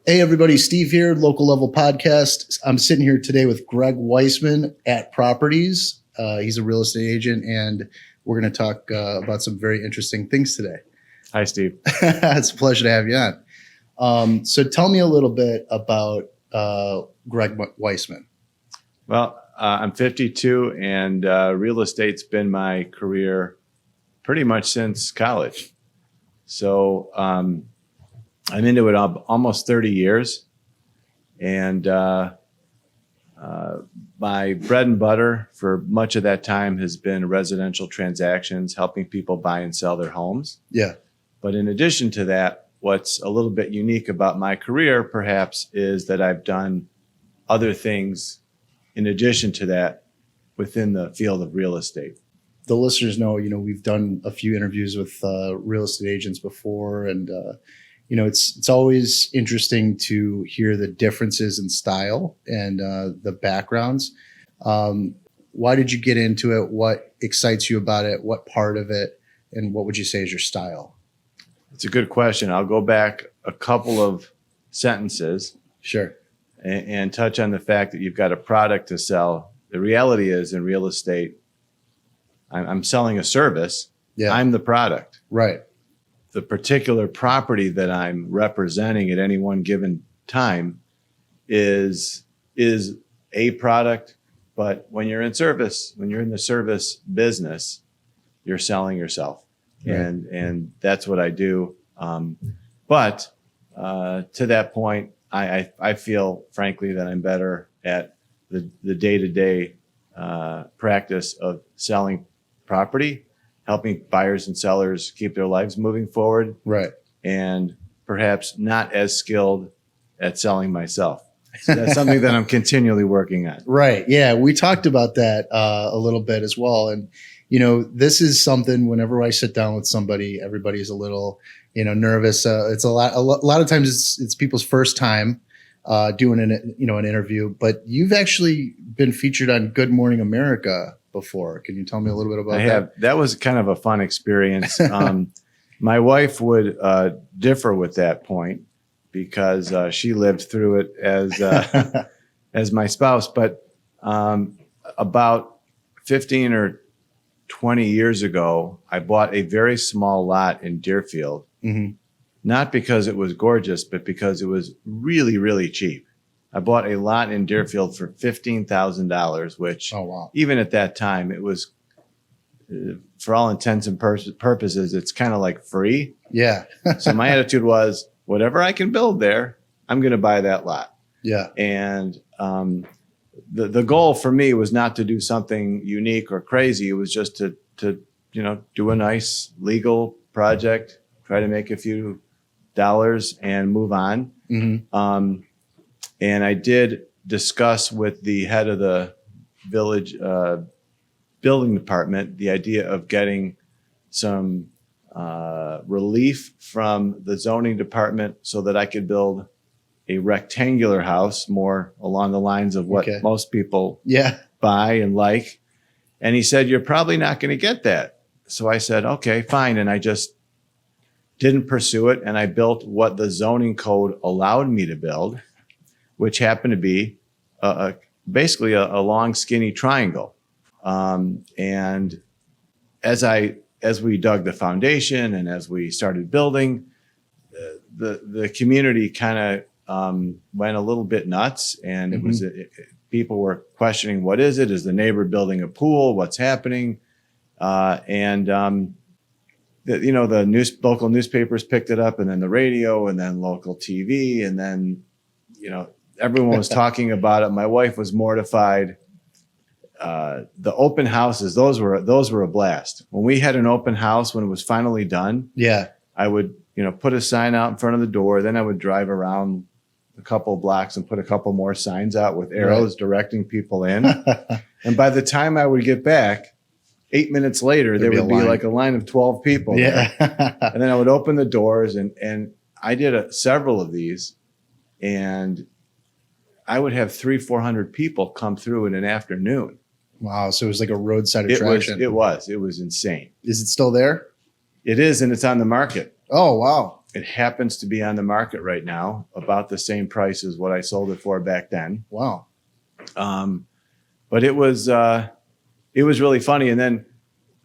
Hey, everybody. Steve here, Local Level Podcast. I'm sitting here today with Greg Weissman at Properties. He's a real estate agent, and we're going to talk about some very interesting things today. Hi, Steve. It's a pleasure to have you on. So tell me a little bit about Greg Weissman. Well, I'm 52, and real estate's been my career pretty much since college. So I'm into it almost 30 years. And my bread and butter for much of that time has been residential transactions, helping people buy and sell their homes. Yeah. But in addition to that, what's a little bit unique about my career, perhaps, is that I've done other things in addition to that within the field of real estate. The listeners know, we've done a few interviews with real estate agents before, and it's always interesting to hear the differences in style and the backgrounds. Why did you get into it? What excites you about it? What part of it? And what would you say is your style? It's a good question. I'll go back a couple of sentences. Sure. And touch on the fact that you've got a product to sell. The reality is, in real estate, I'm selling a service. Yeah. I'm the product. Right. The particular property that I'm representing at any one given time is a product. But when you're in the service business, you're selling yourself. Right. And that's what I do. But to that point, I feel, frankly, that I'm better at the day-to-day practice of selling property, helping buyers and sellers keep their lives moving forward. Right. And perhaps not as skilled at selling myself. So that's something that I'm continually working on. Right. Yeah. We talked about that a little bit as well. And, this is something whenever I sit down with somebody, everybody's a little, nervous. It's a lot of times it's people's first time doing an interview, but you've actually been featured on Good Morning America before. Can you tell me a little bit about that? I have. That was kind of a fun experience. My wife would differ with that point because she lived through it as my spouse. But about 15 or 20 years ago, I bought a very small lot in Deerfield. Mm-hmm. Not because it was gorgeous, but because it was really, really cheap. I bought a lot in Deerfield for $15,000, which even at that time, it was, for all intents and purposes, it's kind of like free. Yeah. So my attitude was, whatever I can build there, I'm going to buy that lot. Yeah. And the goal for me was not to do something unique or crazy. It was just to do a nice legal project, try to make a few dollars and move on. Mm-hmm. And I did discuss with the head of the village building department the idea of getting some relief from the zoning department so that I could build a rectangular house more along the lines of what most people buy and like. And he said, "You're probably not going to get that." So I said, "Okay, fine." And I just didn't pursue it. And I built what the zoning code allowed me to build, which happened to be basically a long, skinny triangle. And as we dug the foundation and as we started building, the community kind of went a little bit nuts. And it was people were questioning, what is it? Is the neighbor building a pool? What's happening? The local newspapers picked it up, and then the radio, and then local TV, and then, everyone was talking about it. My wife was mortified. The open houses, those were a blast. When we had an open house, when it was finally done, I would, put a sign out in front of the door. Then I would drive around a couple of blocks and put a couple more signs out with arrows directing people in. And by the time I would get back, 8 minutes later, there would be like a line of 12 people. Yeah. And then I would open the doors, and I did several of these, and I would have 300-400 people come through in an afternoon. Wow. So it was like a roadside attraction. It was insane. Is it still there? It is, and it's on the market. Oh, wow. It happens to be on the market right now, about the same price as what I sold it for back then. Wow. But it was really funny. And then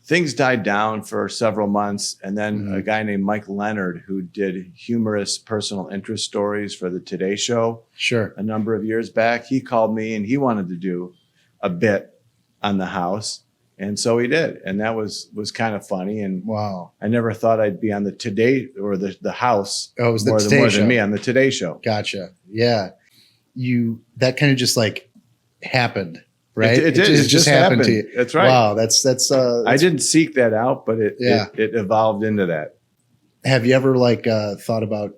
things died down for several months. And then a guy named Mike Leonard, who did humorous personal interest stories for the Today Show Sure. a number of years back, he called me and he wanted to do a bit on the house. And so he did. And that was kind of funny. And Wow. I never thought I'd be on the Today or the house Oh, it was the more Today Show. than me on the Today Show. Gotcha. Yeah. That kind of just like happened, right? It did. It just happened to you. That's right. Wow. That's I didn't seek that out, but it Yeah. it evolved into that. Have you ever like thought about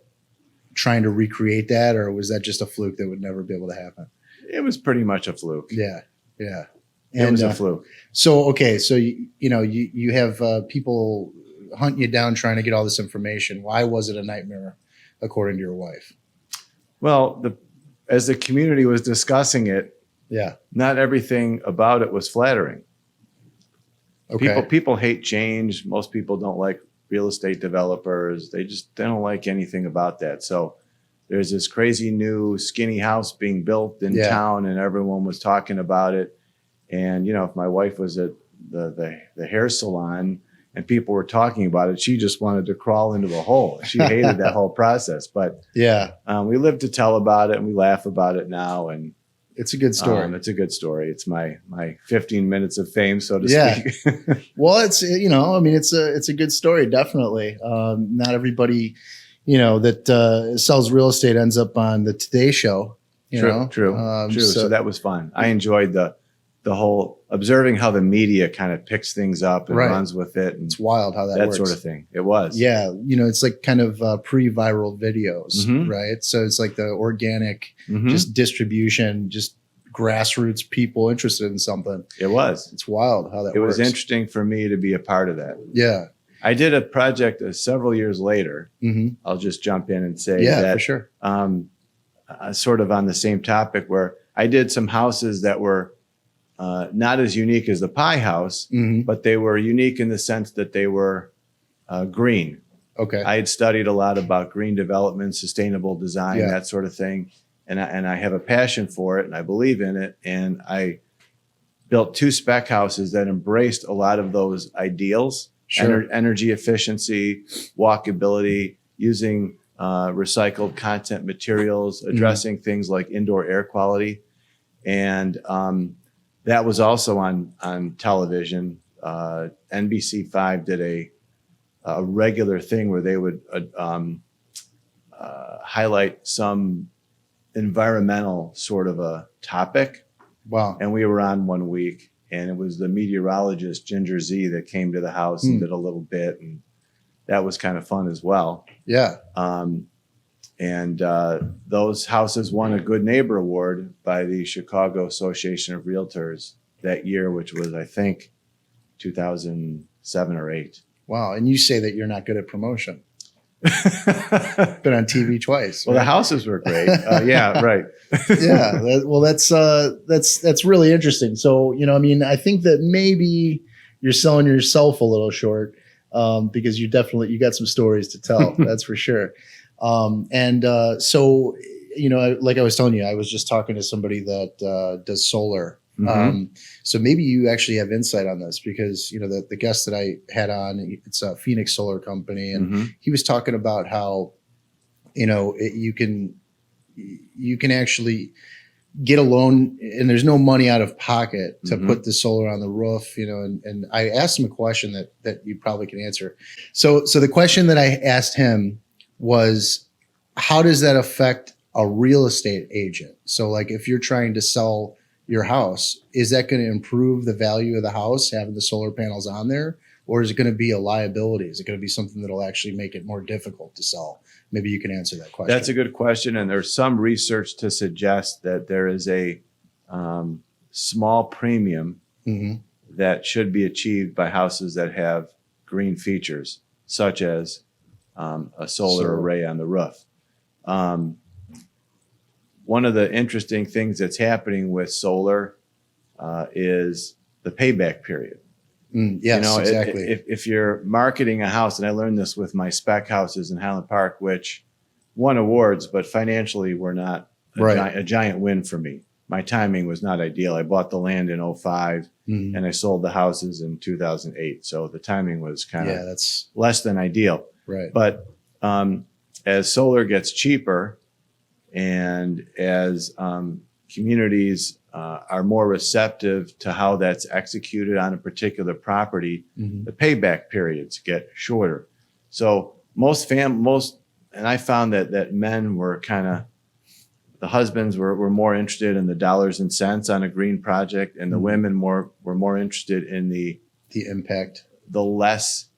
trying to recreate that, or was that just a fluke that would never be able to happen? It was pretty much a fluke. Yeah. Yeah. It was a fluke. So, okay. So, you have people hunting you down trying to get all this information. Why was it a nightmare, according to your wife? Well, as the community was discussing it, Yeah. not everything about it was flattering. Okay. People hate change. Most people don't like real estate developers. They don't like anything about that. So there's this crazy new skinny house being built in town, and everyone was talking about it. And, if my wife was at the hair salon and people were talking about it, she just wanted to crawl into a hole. She hated that whole process. But yeah, we live to tell about it, and we laugh about it now. And it's a good story. It's a good story. It's my 15 minutes of fame, so to speak. Well, it's it's a good story, definitely. Not everybody, that sells real estate ends up on the Today Show. True. So that was fun. I enjoyed the whole observing how the media kind of picks things up and runs with it. And it's wild how that works. Sort of thing. It was. Yeah. It's like kind of pre-viral videos, right? So it's like the organic just distribution, just grassroots people interested in something. It was. It's wild how that works. It was interesting for me to be a part of that. Yeah. I did a project several years later. I'll just jump in and say that. For sure. Sort of on the same topic, where I did some houses that were not as unique as the Pie House, but they were unique in the sense that they were green. Okay. I had studied a lot about green development, sustainable design, that sort of thing. And I have a passion for it, and I believe in it. And I built 2 spec houses that embraced a lot of those ideals, energy efficiency, walkability, using recycled content materials, addressing things like indoor air quality. And that was also on television. NBC5 did a regular thing where they would highlight some environmental sort of a topic. Wow. And we were on one week, and it was the meteorologist Ginger Z that came to the house and did a little bit, and that was kind of fun as well. Yeah. And those houses won a Good Neighbor Award by the Chicago Association of Realtors that year, which was, I think, 2007 or 8. Wow. And you say that you're not good at promotion. Been on TV twice. Well, the houses were great. Yeah, right. Yeah. That's really interesting. So, I think that maybe you're selling yourself a little short because you got some stories to tell. That's for sure. So, like I was telling you, I was just talking to somebody that does solar. So maybe you actually have insight on this because, the guest that I had on, it's a Phoenix Solar Company. And he was talking about how, you can actually get a loan and there's no money out of pocket to put the solar on the roof, and I asked him a question that you probably can answer. So the question that I asked him was, how does that affect a real estate agent? So like if you're trying to sell your house, is that going to improve the value of the house, having the solar panels on there? Or is it going to be a liability? Is it going to be something that'll actually make it more difficult to sell? Maybe you can answer that question. That's a good question. And there's some research to suggest that there is a small premium that should be achieved by houses that have green features, such as a solar array on the roof. One of the interesting things that's happening with solar is the payback period. Yes, You know, exactly. if you're marketing a house, and I learned this with my spec houses in Highland Park, which won awards, but financially were not Right. a giant win for me. My timing was not ideal. I bought the land in '05 Mhm. and I sold the houses in 2008. So the timing was kind of Yeah, that's less than ideal. right. But as solar gets cheaper and as communities are more receptive to how that's executed on a particular property, Mhm. the payback periods get shorter. So most, and I found that men were kind of, the husbands were more interested in the dollars and cents on a green project, and the Mhm. women were more interested in the impact. less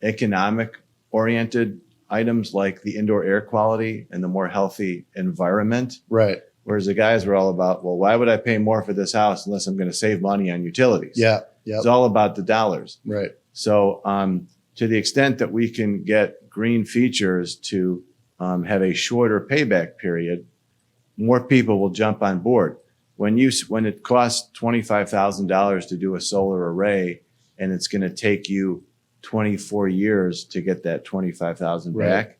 economic oriented items like the indoor air quality and the more healthy environment. Right. Whereas the guys were all about, well, why would I pay more for this house unless I'm going to save money on utilities? Yeah. Yep. It's all about the dollars. Right. So to the extent that we can get green features to have a shorter payback period, more people will jump on board. When it costs $25,000 to do a solar array, and it's going to take you 24 years to get that 25,000 Right. back,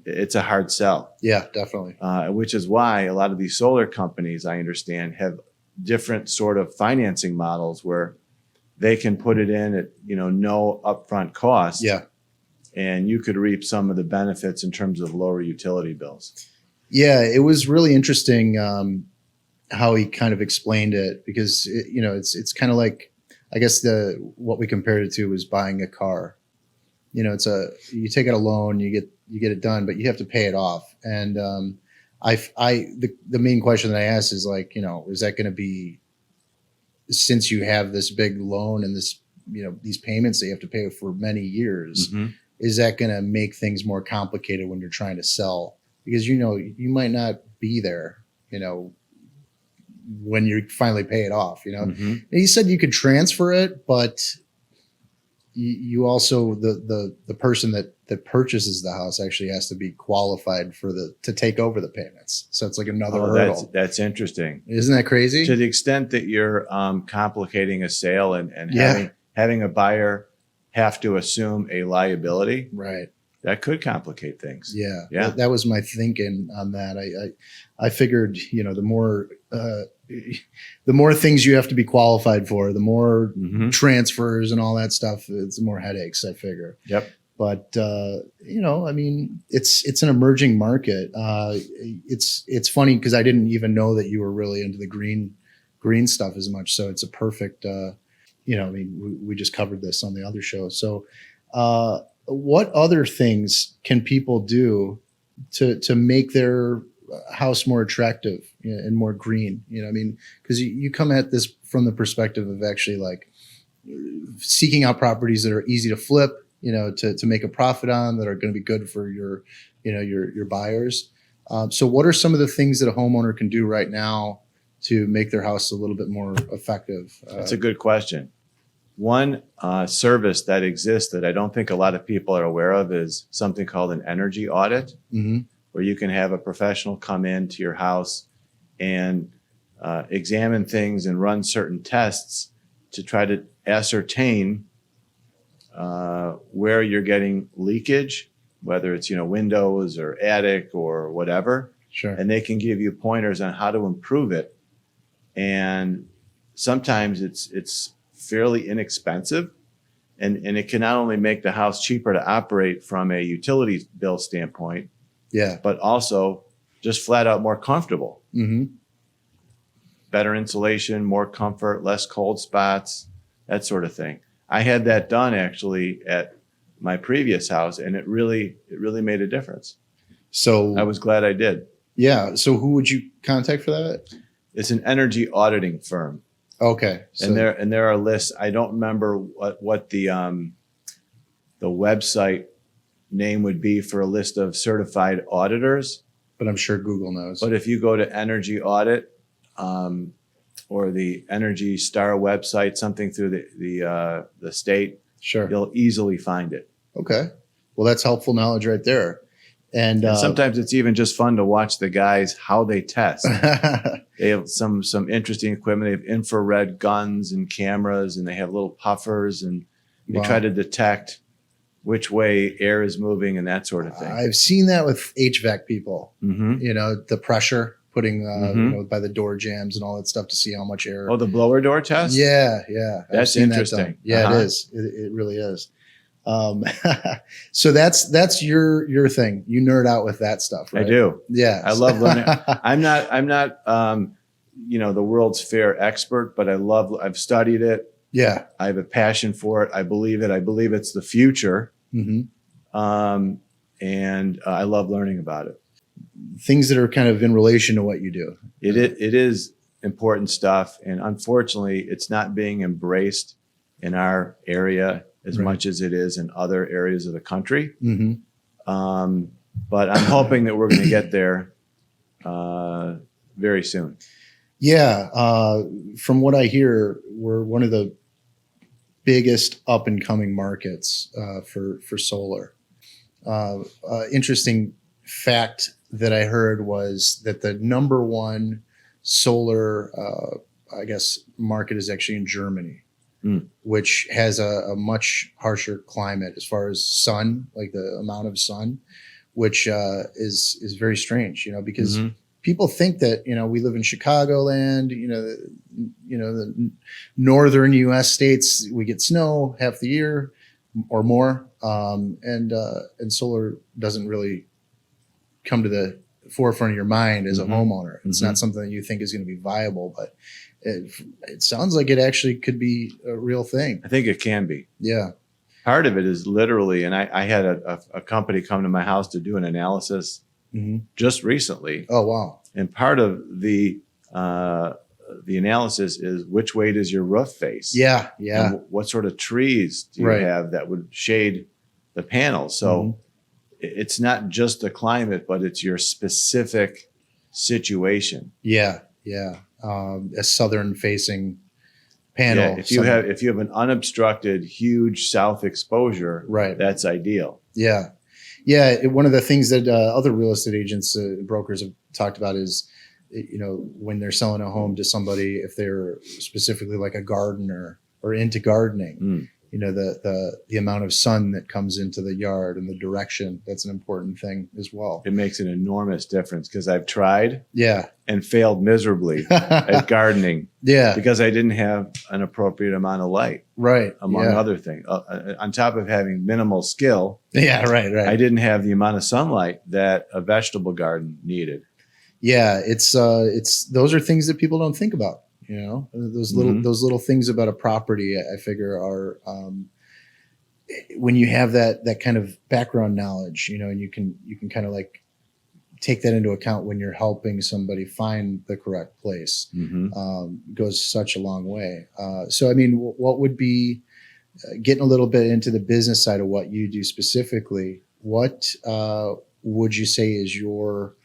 it's a hard sell. Yeah, definitely. Which is why a lot of these solar companies, I understand, have different sort of financing models where they can put it in at no upfront cost. Yeah. And you could reap some of the benefits in terms of lower utility bills. Yeah, it was really interesting how he kind of explained it, because it's kind of like, I guess what we compared it to was buying a car. You take out a loan, you get it done, but you have to pay it off. And the main question that I asked is like, is that going to be, since you have this big loan and this, these payments that you have to pay for many years, Mm-hmm. is that going to make things more complicated when you're trying to sell? Because, you might not be there, when you finally pay it off, Mm-hmm. And he said you could transfer it, but you also, the person that purchases the house actually has to be qualified to take over the payments. So it's like another hurdle. That's interesting. Isn't that crazy? To the extent that you're complicating a sale and Yeah. having a buyer have to assume a liability, Right. that could complicate things. Yeah. Yeah. That was my thinking on that. I figured, the more things you have to be qualified for, the more Mm-hmm. transfers and all that stuff, it's more headaches, I figure. Yep. But I mean, it's an emerging market. It's funny because I didn't even know that you were really into the green stuff as much. So it's a perfect. I mean, we just covered this on the other show. So, what other things can people do to make their house more attractive and more green? I mean, because you come at this from the perspective of actually like seeking out properties that are easy to flip, to make a profit on, that are going to be good for your buyers. So what are some of the things that a homeowner can do right now to make their house a little bit more effective? That's a good question. One service that exists that I don't think a lot of people are aware of is something called an energy audit, Mm-hmm. where you can have a professional come into your house and examine things and run certain tests to try to ascertain where you're getting leakage, whether it's windows or attic or whatever, Sure. and they can give you pointers on how to improve it. And sometimes it's fairly inexpensive, and it can not only make the house cheaper to operate from a utility bill standpoint, Yeah. but also just flat out more comfortable. Mm-hmm. Better insulation, more comfort, less cold spots, that sort of thing. I had that done actually at my previous house, and it really made a difference. So I was glad I did. yeah. So who would you contact for that? It's an energy auditing firm, Okay. So and there are lists. I don't remember what the website name would be for a list of certified auditors. but I'm sure Google knows. But if you go to Energy Audit or the Energy Star website, something through the state, Sure. you'll easily find it. Okay. Well, that's helpful knowledge right there. And sometimes it's even just fun to watch the guys, how they test. They have some interesting equipment. They have infrared guns and cameras, and they have little puffers, and they try to detect which way air is moving and that sort of thing. I've seen that with HVAC people, Mm-hmm. you know, the pressure putting, Mm-hmm. you know, by the door jams and all that stuff to see how much air. Oh, the blower door test? Yeah. Yeah. I've That's seen that interesting. done. Yeah, Uh-huh. it is. It really is. So that's your thing. You nerd out with that stuff, right? I do. Yeah. I love learning. I'm not you know, the World's Fair expert, but I've studied it. Yeah. I have a passion for it. I believe it. I believe it's the future. Mm-hmm. And I love learning about it. Things that are kind of in relation to what you do. It is important stuff. And unfortunately, it's not being embraced in our area as much as it is in other areas of the country. Mm-hmm. But I'm hoping that we're going to get there very soon. Yeah. From what I hear, we're one of the biggest up and coming markets for solar. Interesting fact that I heard was that the number one solar, I guess, market is actually in Germany, which has a much harsher climate as far as sun, like the amount of sun, which is very strange, you know, because people think that, you know, we live in Chicagoland, you know, the northern U.S. states, we get snow half the year or more, and solar doesn't really come to the forefront of your mind as a homeowner. It's not something that you think is going to be viable, but it sounds like it actually could be a real thing. I think it can be. Yeah. Part of it is literally, and I had a company come to my house to do an analysis just recently. Oh, wow. And part of the analysis is which way does your roof face? Yeah. Yeah. And what sort of trees do you have that would shade the panels? So it's not just the climate, but it's your specific situation. Yeah. Yeah. A southern facing panel. Yeah, if you have an unobstructed, huge south exposure, that's ideal. Yeah. Yeah. One of the things that other real estate agents, brokers have talked about is, you know, when they're selling a home to somebody, if they're specifically like a gardener or into gardening, you know, the amount of sun that comes into the yard and the direction, that's an important thing as well. It makes an enormous difference because I've tried and failed miserably at gardening because I didn't have an appropriate amount of light, among other things. On top of having minimal skill, I didn't have the amount of sunlight that a vegetable garden needed. Yeah, it's those are things that people don't think about. You know, those little things about a property, I figure are when you have that kind of background knowledge, you know, and you can kind of like take that into account when you're helping somebody find the correct place. Goes such a long way. So, I mean, what would be getting a little bit into the business side of what you do specifically? What would you say is your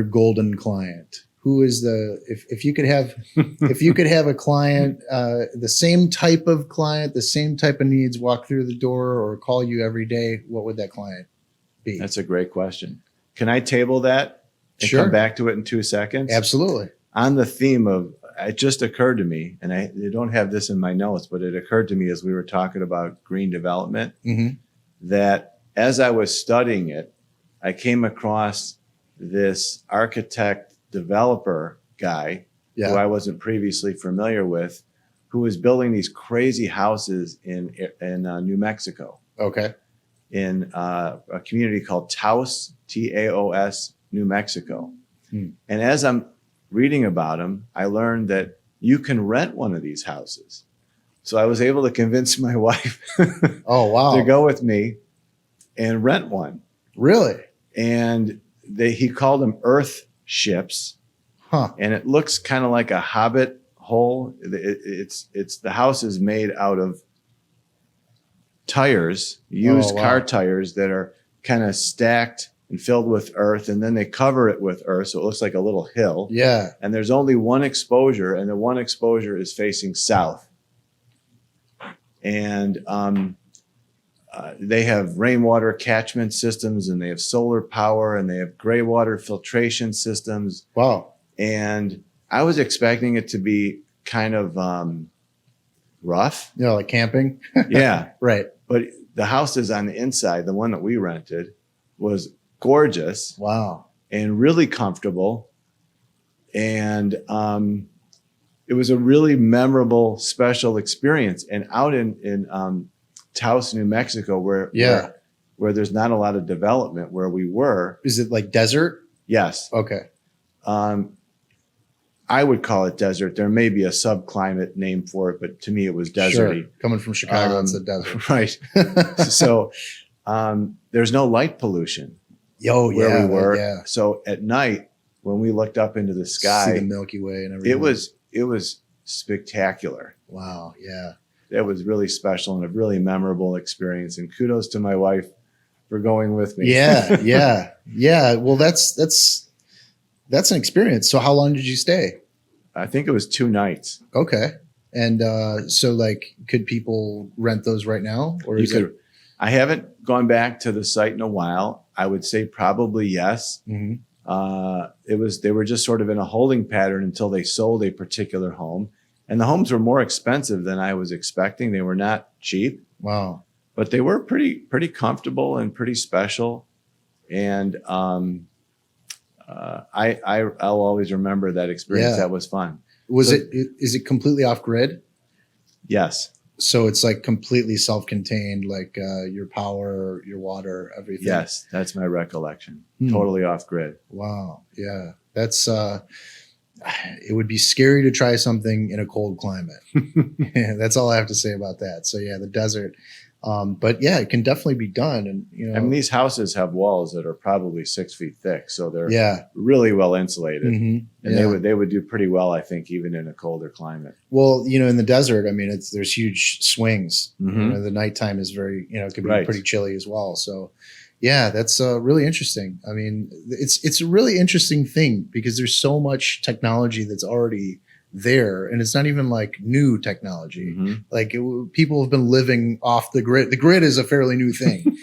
golden client? Who is if you could have a client, the same type of client, the same type of needs walk through the door or call you every day, what would that client be? That's a great question. Can I table that and come back to it in 2 seconds? Absolutely. On the theme of, it just occurred to me, and I don't have this in my notes, but it occurred to me as we were talking about green development, that as I was studying it, I came across this architect developer guy who I wasn't previously familiar with, who was building these crazy houses in New Mexico. Okay. In a community called Taos, Taos, New Mexico. And as I'm reading about him, I learned that you can rent one of these houses. So I was able to convince my wife to go with me and rent one. Really? And he called them earth ships, and it looks kind of like a hobbit hole. It's the house is made out of tires, used car tires that are kind of stacked and filled with earth, and then they cover it with earth, so it looks like a little hill. Yeah. And there's only one exposure, and the one exposure is facing south. And they have rainwater catchment systems, and they have solar power, and they have gray water filtration systems. Wow. And I was expecting it to be kind of rough. You know, like camping. Yeah. Right. But the houses on the inside, the one that we rented, was gorgeous Wow. and really comfortable. And it was a really memorable, special experience. And out in Taos, New Mexico, where there's not a lot of development, where we were. Is it like desert? Yes. Okay. I would call it desert. There may be a subclimate name for it, but to me it was deserty. Sure. Coming from Chicago, it's a desert. Right. So there's no light pollution where we were. Yeah. So at night, when we looked up into the sky, see the Milky Way and everything. it was spectacular. Wow. Yeah. It was really special and a really memorable experience. And kudos to my wife for going with me. Yeah. Yeah. Yeah. Well, that's an experience. So how long did you stay? I think it was 2 nights. Okay. And so like, could people rent those right now? Or I haven't gone back to the site in a while. I would say probably yes. Mm-hmm. They were just sort of in a holding pattern until they sold a particular home. And the homes were more expensive than I was expecting. They were not cheap. Wow. But they were pretty comfortable and pretty special. And I'll always remember that experience. Yeah. That was fun. Is it completely off grid? Yes. So it's like completely self-contained, like your power, your water, everything. Yes, that's my recollection. Totally off grid. Wow. Yeah. That's it would be scary to try something in a cold climate. Yeah, that's all I have to say about that. So yeah, the desert. But yeah, it can definitely be done. And I mean, these houses have walls that are probably 6 feet thick, so they're really well insulated, mm-hmm. and they would do pretty well, I think, even in a colder climate. Well, in the desert, I mean, there's huge swings. Mm-hmm. The nighttime is very, it could be pretty chilly as well. So yeah, that's really interesting. I mean, it's a really interesting thing because there's so much technology that's already there, and it's not even like new technology. Mm-hmm. Like people have been living off the grid. The grid is a fairly new thing,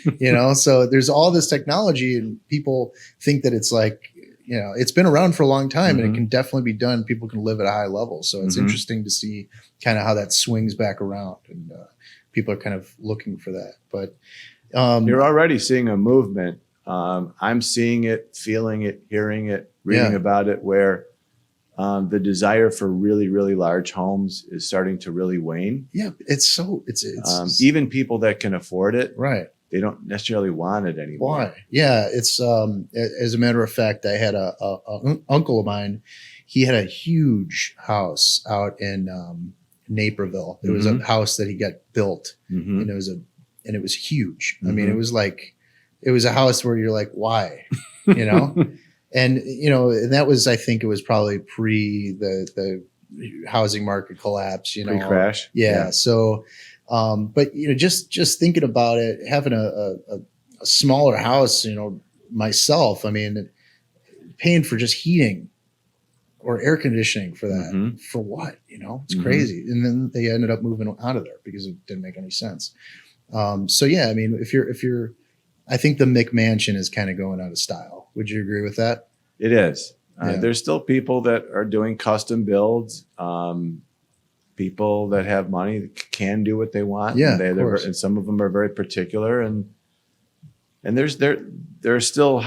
so there's all this technology, and people think that it's like, it's been around for a long time, mm-hmm. and it can definitely be done. People can live at a high level. So it's mm-hmm. interesting to see kind of how that swings back around, and people are kind of looking for that. But you're already seeing a movement. I'm seeing it, feeling it, hearing it, reading about it, where the desire for really, really large homes is starting to really wane. Yeah, it's even people that can afford it, right? They don't necessarily want it anymore. Why? Yeah, it's as a matter of fact, I had a uncle of mine. He had a huge house out in Naperville. It was a house that he got built, mm-hmm. and it was huge. Mm-hmm. I mean, it was a house where you're like, why, And that was, I think it was probably pre the housing market collapse, Pre-crash. Yeah. So, but just thinking about it, having a smaller house, myself, I mean, paying for just heating or air conditioning for that, mm-hmm. for what, it's mm-hmm. crazy. And then they ended up moving out of there because it didn't make any sense. So yeah, I mean, if you're, I think the McMansion is kind of going out of style. Would you agree with that? It is. Yeah. There's still people that are doing custom builds. People that have money can do what they want. Yeah, and some of them are very particular. And there are still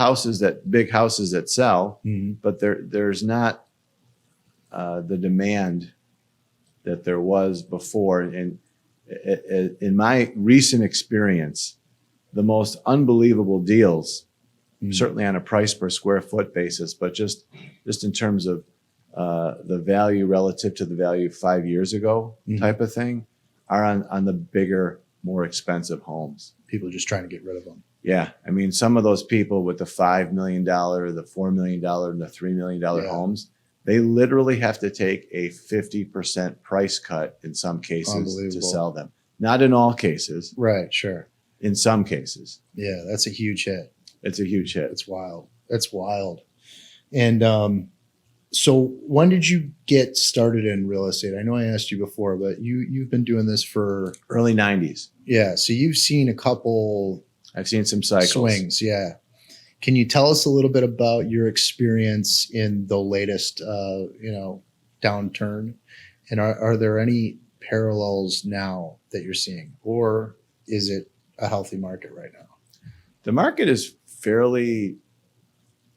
big houses that sell, mm-hmm. but there's not the demand that there was before. And in my recent experience, the most unbelievable deals, certainly on a price per square foot basis, but just in terms of the value relative to the value 5 years ago type of thing, are on the bigger, more expensive homes. People are just trying to get rid of them. Yeah. I mean, some of those people with the $5 million, the $4 million, and the $3 million homes, they literally have to take a 50% price cut in some cases to sell them. Not in all cases. Right. Sure. In some cases. Yeah. That's a huge hit. It's a huge hit. It's wild. That's wild. And So when did you get started in real estate? I know I asked you before, but you've been doing this for Early 90s. yeah. So you've seen a couple I've seen some cycles. swings, yeah. Can you tell us a little bit about your experience in the latest, downturn? And are there any parallels now that you're seeing, or is it a healthy market right now? The market is fairly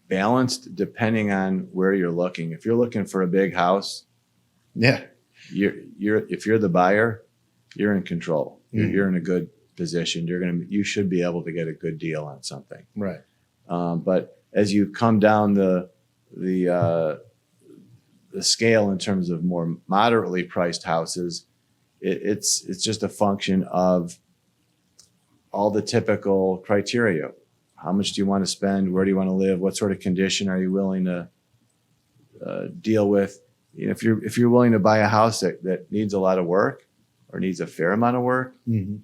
balanced depending on where you're looking. If you're looking for a big house, Yeah, if you're the buyer, you're in control. You're in a good position. You should be able to get a good deal on something. right. But as you come down the scale in terms of more moderately priced houses, it's just a function of all the typical criteria. How much do you want to spend? Where do you want to live? What sort of condition are you willing to deal with? You know, if you're willing to buy a house that needs a lot of work or needs a fair amount of work, Mm-hmm.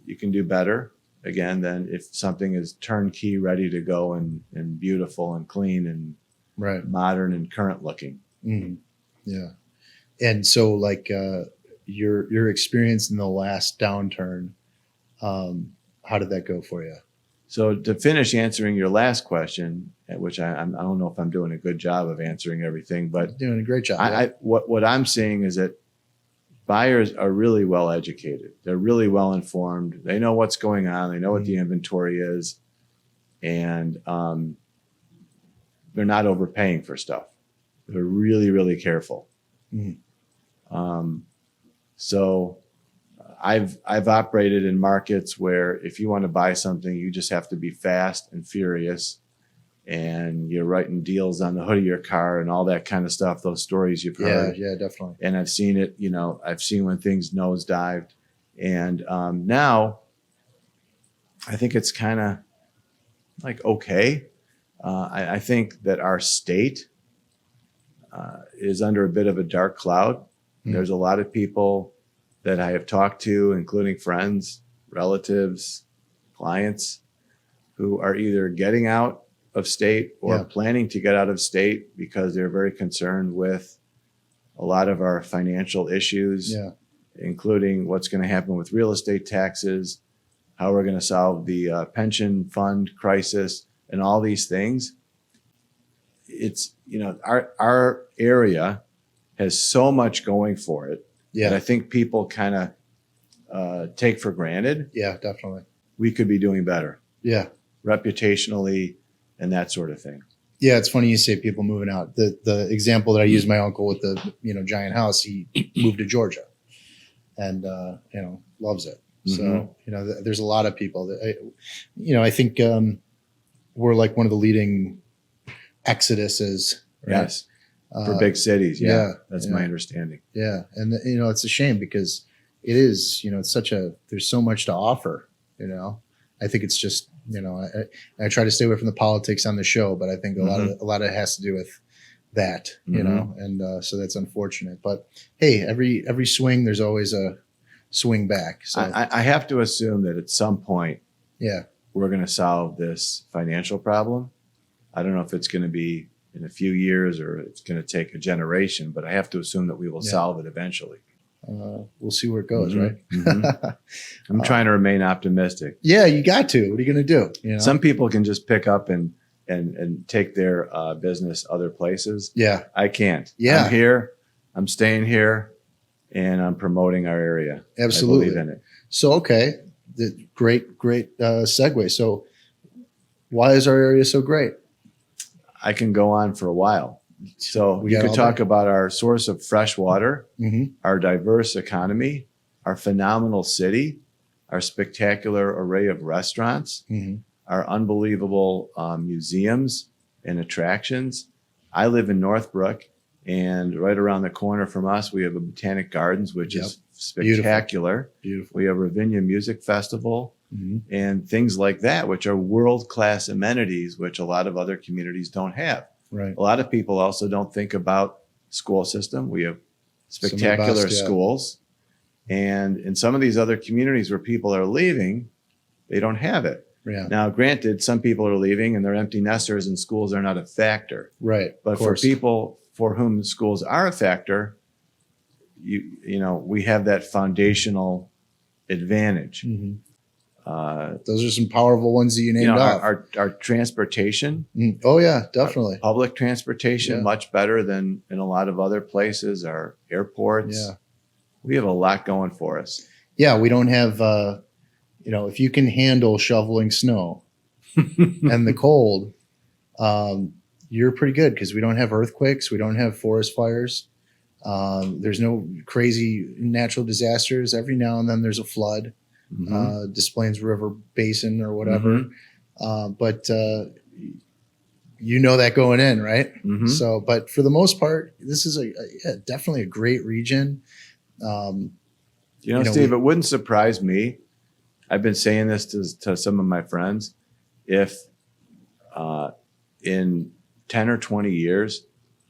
you can do better again than if something is turnkey, ready to go and beautiful and clean and Right. modern and current looking. Mm-hmm. Yeah. And so, like, your experience in the last downturn, how did that go for you? So to finish answering your last question, which I don't know if I'm doing a good job of answering everything, but Doing a great job. what I'm seeing is that buyers are really well educated. They're really well informed. They know what's going on. They know what the inventory is, and they're not overpaying for stuff. They're really, really careful. Mhm. So I've operated in markets where if you want to buy something, you just have to be fast and furious, and you're writing deals on the hood of your car and all that kind of stuff. Those stories you've heard. Yeah, definitely. And I've seen it. I've seen when things nosedived, and now I think it's kind of like okay. I think that our state is under a bit of a dark cloud. There's a lot of people that I have talked to, including friends, relatives, clients, who are either getting out of state or planning to get out of state because they're very concerned with a lot of our financial issues, including what's going to happen with real estate taxes, how we're going to solve the pension fund crisis, and all these things. It's, our area has so much going for it that I think people kind of take for granted. Yeah, definitely. We could be doing better. Yeah. Reputationally and that sort of thing. Yeah, it's funny you say people moving out. The example that I used, my uncle with the giant house, he moved to Georgia, and loves it. So there's a lot of people that I think we're like one of the leading exoduses. Right? Yes, for big cities. That's my understanding. Yeah, and it's a shame because it is it's there's so much to offer. I think it's just I try to stay away from the politics on the show, but I think a lot of it has to do with that, and so that's unfortunate. But hey, every swing there's always a swing back. So I have to assume that at some point, we're going to solve this financial problem. I don't know if it's going to be in a few years or it's going to take a generation, but I have to assume that we will solve it eventually. We'll see where it goes, right? I'm trying to remain optimistic. Yeah, you got to. What are you going to do? Some people can just pick up and take their business other places. Yeah, I can't. Yeah, I'm here. I'm staying here, and I'm promoting our area. Absolutely, I believe in it. So okay, great segue. So why is our area so great? I can go on for a while. So you could talk about our source of fresh water, our diverse economy, our phenomenal city, our spectacular array of restaurants, our unbelievable museums and attractions. I live in Northbrook, and right around the corner from us, we have a Botanic Gardens, which is spectacular. Beautiful. We have Ravinia Music Festival and things like that, which are world-class amenities, which a lot of other communities don't have. Right. A lot of people also don't think about school system. We have spectacular schools. And in some of these other communities where people are leaving, they don't have it. Yeah. Now, granted, some people are leaving and they're empty nesters and schools are not a factor. Right. But for people for whom schools are a factor, you know, we have that foundational advantage. Mm-hmm. Those are some powerful ones that you named off. Our transportation. Oh yeah, definitely. Public transportation, Yeah. much better than in a lot of other places. Our airports. Yeah. We have a lot going for us. Yeah, we don't have, you know, if you can handle shoveling snow and the cold, you're pretty good because we don't have earthquakes. We don't have forest fires. There's no crazy natural disasters. Every now and then there's a flood, Des Plaines River Basin or whatever. But you know that going in, right? So, but for the most part, this is definitely a great region. You know, Steve, it wouldn't surprise me. I've been saying this to some of my friends. If in 10 or 20 years,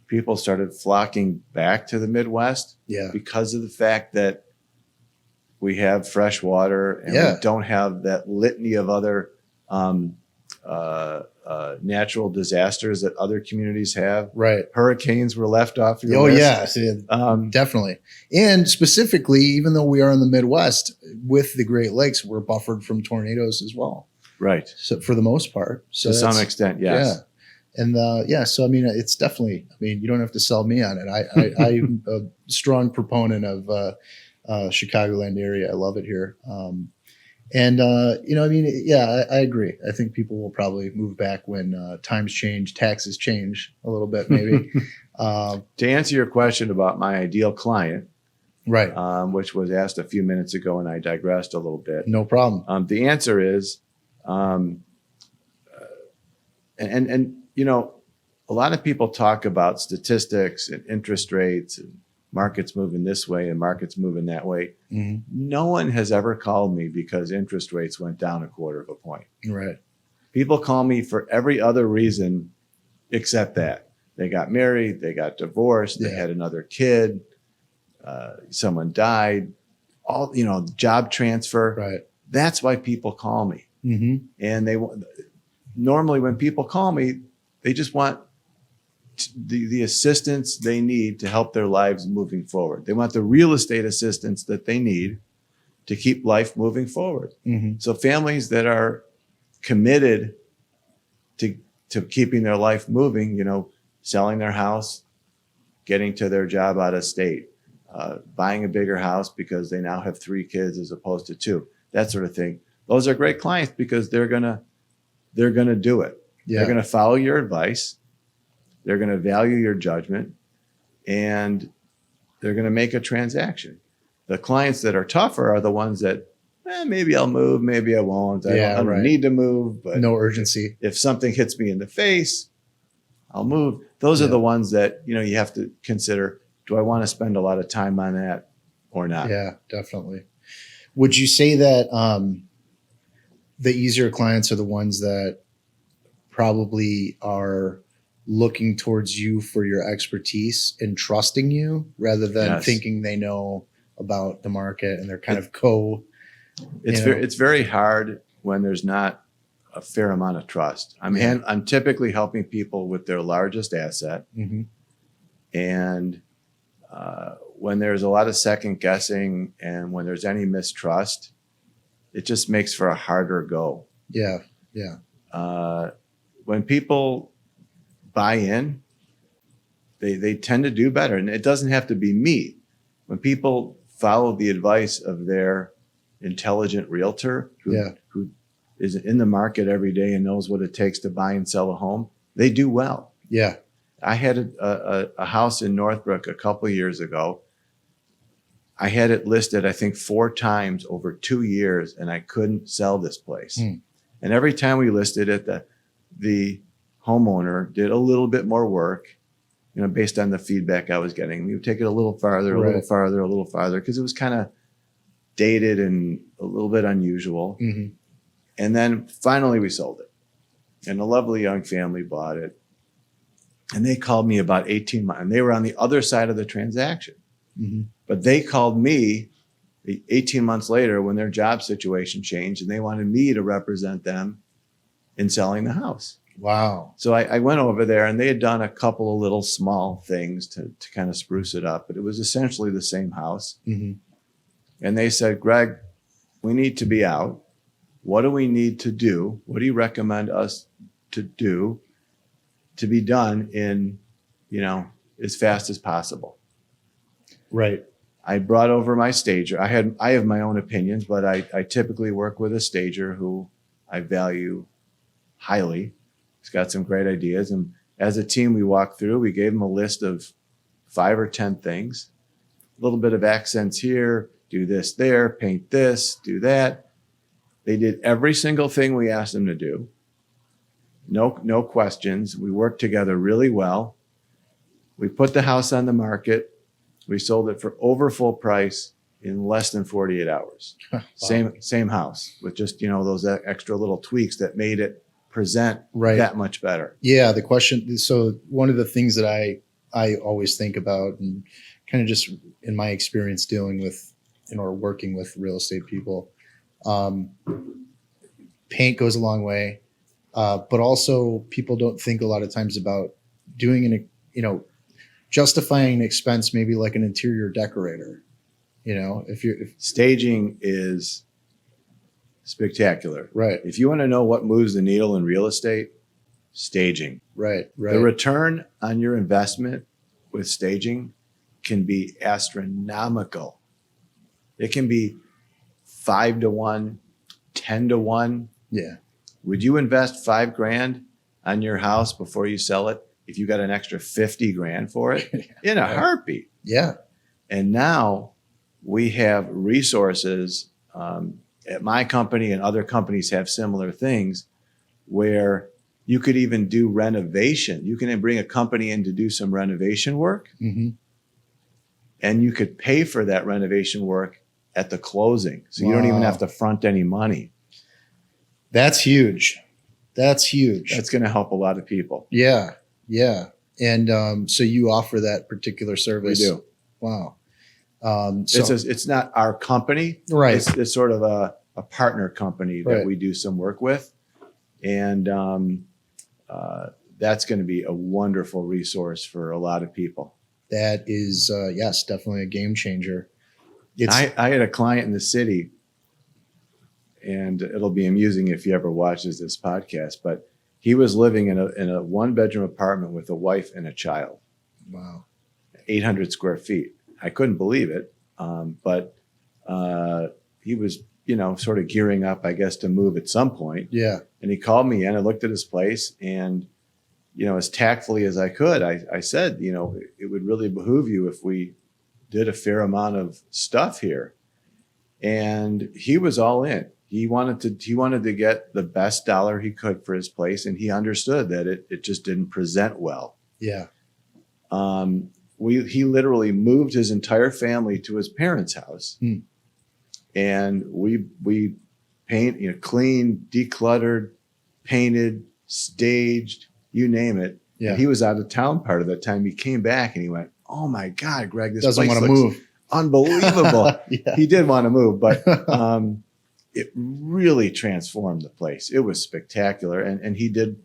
people started flocking back to the Midwest because of the fact that we have fresh water and we don't have that litany of other natural disasters that other communities have. Right. Hurricanes were left off your list. Definitely. And specifically, even though we are in the Midwest, with the Great Lakes, we're buffered from tornadoes as well. Right. So for the most part. So to some extent, yes. Yeah. And so I mean, it's definitely, I mean, you don't have to sell me on it. I'm a strong proponent of Chicagoland area. I love it here. You know, I mean, yeah, I agree. I think people will probably move back when times change, taxes change a little bit, maybe. To answer your question about my ideal client, right, which was asked a few minutes ago, and I digressed a little bit. No problem. The answer is, you know, a lot of people talk about statistics and interest rates and markets moving this way and markets moving that way. No one has ever called me because interest rates went down 1/4 point. Right. People call me for every other reason except that. They got married, they got divorced, they had another kid, someone died, all, you know, job transfer. Right. That's why people call me. And they normally when people call me, they just want the assistance they need to help their lives moving forward. They want the real estate assistance that they need to keep life moving forward. So families that are committed to keeping their life moving, you know, selling their house, getting to their job out of state, buying a bigger house because they now have 3 kids as opposed to 2, that sort of thing. Those are great clients because they're gonna do it. They're gonna follow your advice. They're going to value your judgment, and they're going to make a transaction. The clients that are tougher are the ones that, maybe I'll move, maybe I won't. I don't need to move, but no urgency. If something hits me in the face, I'll move. Those are the ones that, you know, you have to consider, do I want to spend a lot of time on that or not? Yeah, definitely. Would you say that the easier clients are the ones that probably are looking towards you for your expertise and trusting you rather than thinking they know about the market and they're kind of it's very hard when there's not a fair amount of trust. I'm typically helping people with their largest asset. And when there's a lot of second guessing and when there's any mistrust, it just makes for a harder go. When people buy in, they tend to do better. And it doesn't have to be me. When people follow the advice of their intelligent realtor who is in the market every day and knows what it takes to buy and sell a home, they do well. I had a house in Northbrook a couple of years ago. I had it listed, I think, 4 times over 2 years, and I couldn't sell this place. And every time we listed it, the homeowner did a little bit more work, you know, based on the feedback I was getting. We would take it a little farther, a little farther, a little farther, because it was kind of dated and a little bit unusual. And then finally we sold it. And a lovely young family bought it. And they called me about 18 months, and they were on the other side of the transaction. But they called me 18 months later when their job situation changed, and they wanted me to represent them in selling the house. Wow. So I went over there, and they had done a couple of little small things to kind of spruce it up, but it was essentially the same house. Mm-hmm. And they said, Greg, we need to be out. What do we need to do? What do you recommend us to do to be done in, as fast as possible? Right. I brought over my stager. I have my own opinions, but I typically work with a stager who I value highly. He's got some great ideas. And as a team, we walked through, we gave him a list of 5 or 10 things, a little bit of accents here, do this there, paint this, do that. They did every single thing we asked them to do. No questions. We worked together really well. We put the house on the market. We sold it for over full price in less than 48 hours. Wow. Same house with just, those extra little tweaks that made it present Right. that much better. Yeah. The question. So one of the things that I always think about, and kind of just in my experience dealing with, or working with real estate people, paint goes a long way. But also people don't think a lot of times about doing justifying an expense, maybe like an interior decorator. If Staging is spectacular. right, If you want to know what moves the needle in real estate, staging. right. The return on your investment with staging can be astronomical. It can be 5 to 1, 10 to 1. Yeah. Would you invest $5,000 on your house before you sell it if you got an extra $50,000 for it in a heartbeat? Yeah. And now we have resources at my company, and other companies have similar things, where you could even do renovation. You can bring a company in to do some renovation work, Mm-hmm. and you could pay for that renovation work at the closing. So you don't even Wow. have to front any money. That's huge. That's huge. That's going to help a lot of people. Yeah. Yeah. And so you offer that particular We service. do. Wow. It's not our company. Right. It's sort of a partner company that Right. we do some work with. And that's going to be a wonderful resource for a lot of people. That is, yes, definitely a game changer. I had a client in the city, and it'll be amusing if he ever watches this podcast, but he was living in a 1-bedroom apartment with a wife and a child, Wow. 800 square feet. I couldn't believe it. But he was, sort of gearing up, I guess, to move at some point. Yeah. And he called me in. I looked at his place, and, as tactfully as I could, I said, it would really behoove you if we did a fair amount of stuff here. And he was all in. He wanted to get the best dollar he could for his place, and he understood that it just didn't present well. Yeah. He literally moved his entire family to his parents' house, and we cleaned, decluttered, painted, staged, you name it. Yeah. And he was out of town part of that time. He came back and he went, "Oh my God, Greg, this Doesn't place want to looks move. unbelievable." Yeah. He did want to move, but it really transformed the place. It was spectacular, and he did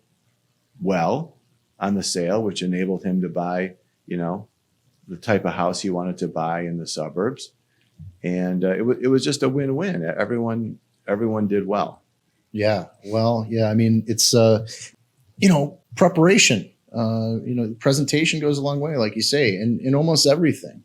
well on the sale, which enabled him to buy, the type of house he wanted to buy in the suburbs. And it was just a win-win. Everyone did well. Yeah. Well, yeah. I mean, it's, preparation, presentation goes a long way, like you say, in almost everything.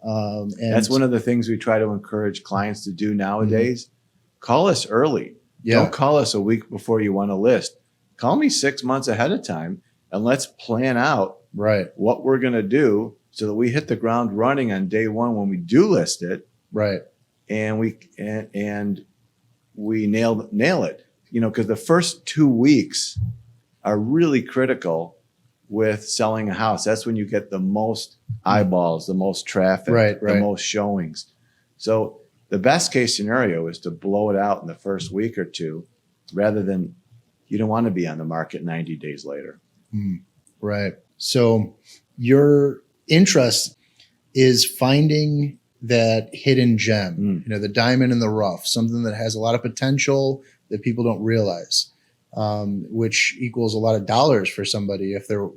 And That's one of the things we try to encourage clients to do nowadays. Call us early. Yeah. Don't call us a week before you want to list. Call me 6 months ahead of time, and let's plan out Right. what we're going to do so that we hit the ground running on day one when we do list it, Right. and we nail it. Because the first 2 weeks are really critical with selling a house. That's when you get the most eyeballs, the most traffic, Right. the most showings. So the best case scenario is to blow it out in the first week or two, rather than, you don't want to be on the market 90 days later. Right. So your interest is finding that hidden gem, the diamond in the rough, something that has a lot of potential that people don't realize. which equals a lot of dollars for somebody if they're,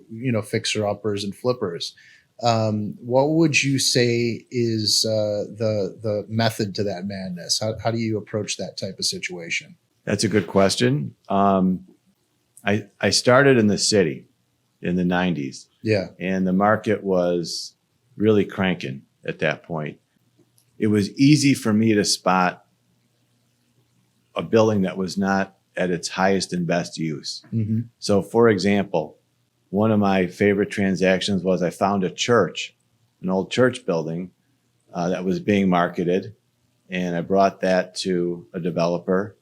fixer uppers and flippers. What would you say is the method to that madness? How do you approach that type of situation? That's a good question. I started in the city in the 90s. Yeah. And the market was really cranking at that point. It was easy for me to spot a building that was not at its highest and best use. Mm-hmm. So, for example, one of my favorite transactions was I found a church, an old church building that was being marketed. And I brought that to a developer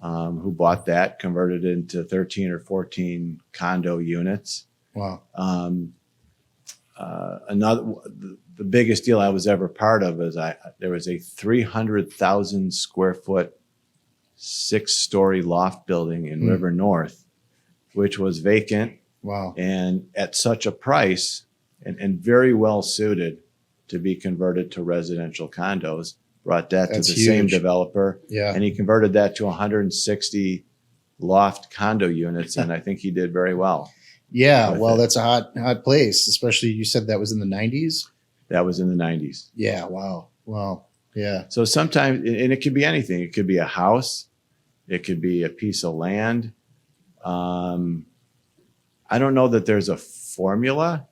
who bought that, converted it into 13 or 14 condo units. Wow. The biggest deal I was ever part of is there was a 300,000 square foot, 6-story loft building in River North, which was vacant. Wow. And at such a price and very well suited to be converted to residential condos. Brought that That's to the huge. same developer. Yeah. And he converted that to 160 loft condo units. And I think he did very well. Yeah. with Well, it. that's a hot place, especially you said that was in the 90s. That was in the 90s. Yeah. Wow. Wow. Yeah. So sometimes, and it could be anything. It could be a house. It could be a piece of land. I don't know that there's a formula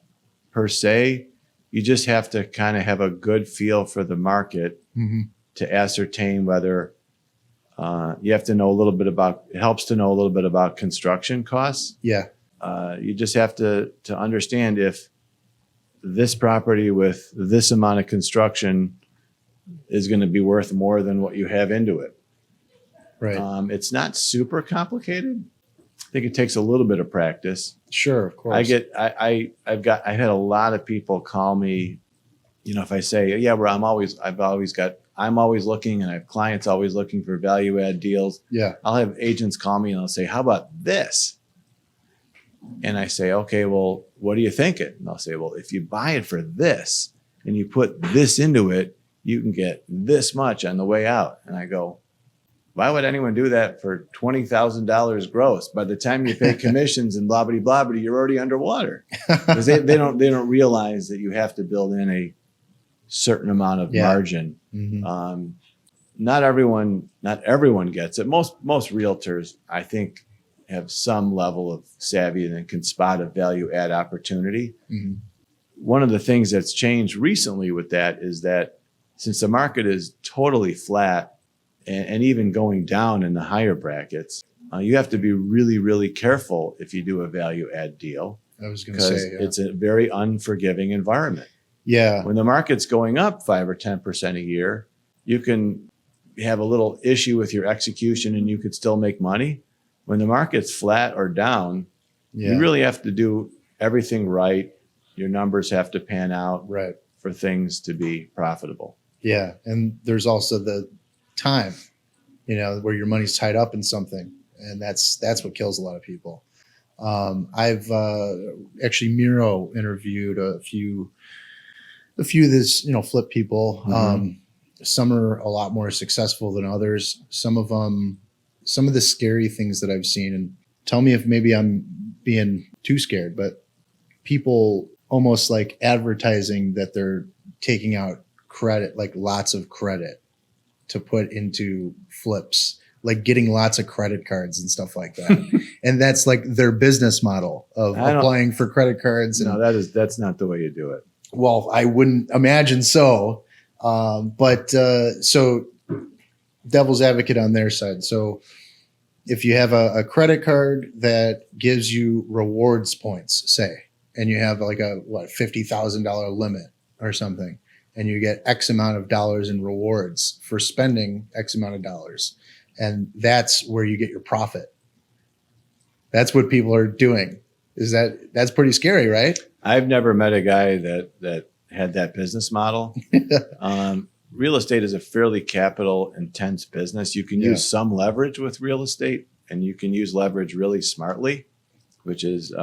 per se. You just have to kind of have a good feel for the market Mm-hmm. to ascertain whether you have to know a little bit about, it helps to know a little bit about construction costs. Yeah. You just have to understand if this property with this amount of construction is going to be worth more than what you have into it. Right. It's not super complicated. I think it takes a little bit of practice. Sure. Of course. I've had a lot of people call me, if I say, yeah, I'm always looking, and I have clients always looking for value add deals. Yeah. I'll have agents call me and I'll say, how about this? And I say, okay, well, what are you thinking? And I'll say, well, if you buy it for this and you put this into it, you can get this much on the way out. And I go, why would anyone do that for $20,000 gross? By the time you pay commissions and blah, blah, blah, blah, you're already underwater. Because they don't realize that you have to build in a certain amount of margin. Mm-hmm. Not everyone gets it. Most realtors, I think, have some level of savvy and can spot a value add opportunity. Mm-hmm. One of the things that's changed recently with that is that since the market is totally flat and even going down in the higher brackets, you have to be really, really careful if you do a value add deal. I was going to say, it's a very unforgiving environment. Yeah. When the market's going up 5 or 10% a year, you can have a little issue with your execution and you could still make money. When the market's flat or down, you really have to do everything right. Your numbers have to pan out right for things to be profitable. Yeah. And there's also the time, where your money's tied up in something. And that's what kills a lot of people. I've actually Miro interviewed a few of this, flip people. Mm-hmm. Some are a lot more successful than others. Some of the scary things that I've seen, and tell me if maybe I'm being too scared, but people almost like advertising that they're taking out credit, like lots of credit to put into flips, like getting lots of credit cards and stuff like that. And that's like their business model of applying for credit cards. And, no, that's not the way you do it. Well, I wouldn't imagine so. So devil's advocate on their side. So if you have a credit card that gives you rewards points, say, and you have like a $50,000 limit or something, and you get X amount of dollars in rewards for spending X amount of dollars, and that's where you get your profit. That's what people are doing. That's pretty scary, right? I've never met a guy that had that business model. Real estate is a fairly capital intense business. You can use some leverage with real estate, and you can use leverage really smartly, which is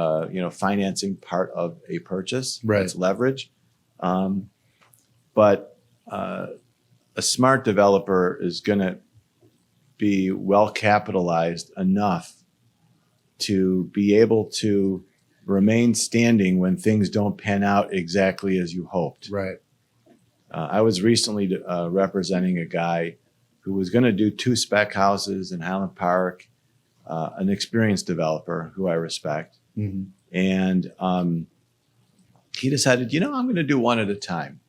financing part of a purchase. Right. It's leverage. But a smart developer is going to be well capitalized enough to be able to remain standing when things don't pan out exactly as you hoped. Right. I was recently representing a guy who was going to do 2 spec houses in Highland Park, an experienced developer who I respect. Mm-hmm. And he decided, I'm going to do one at a time.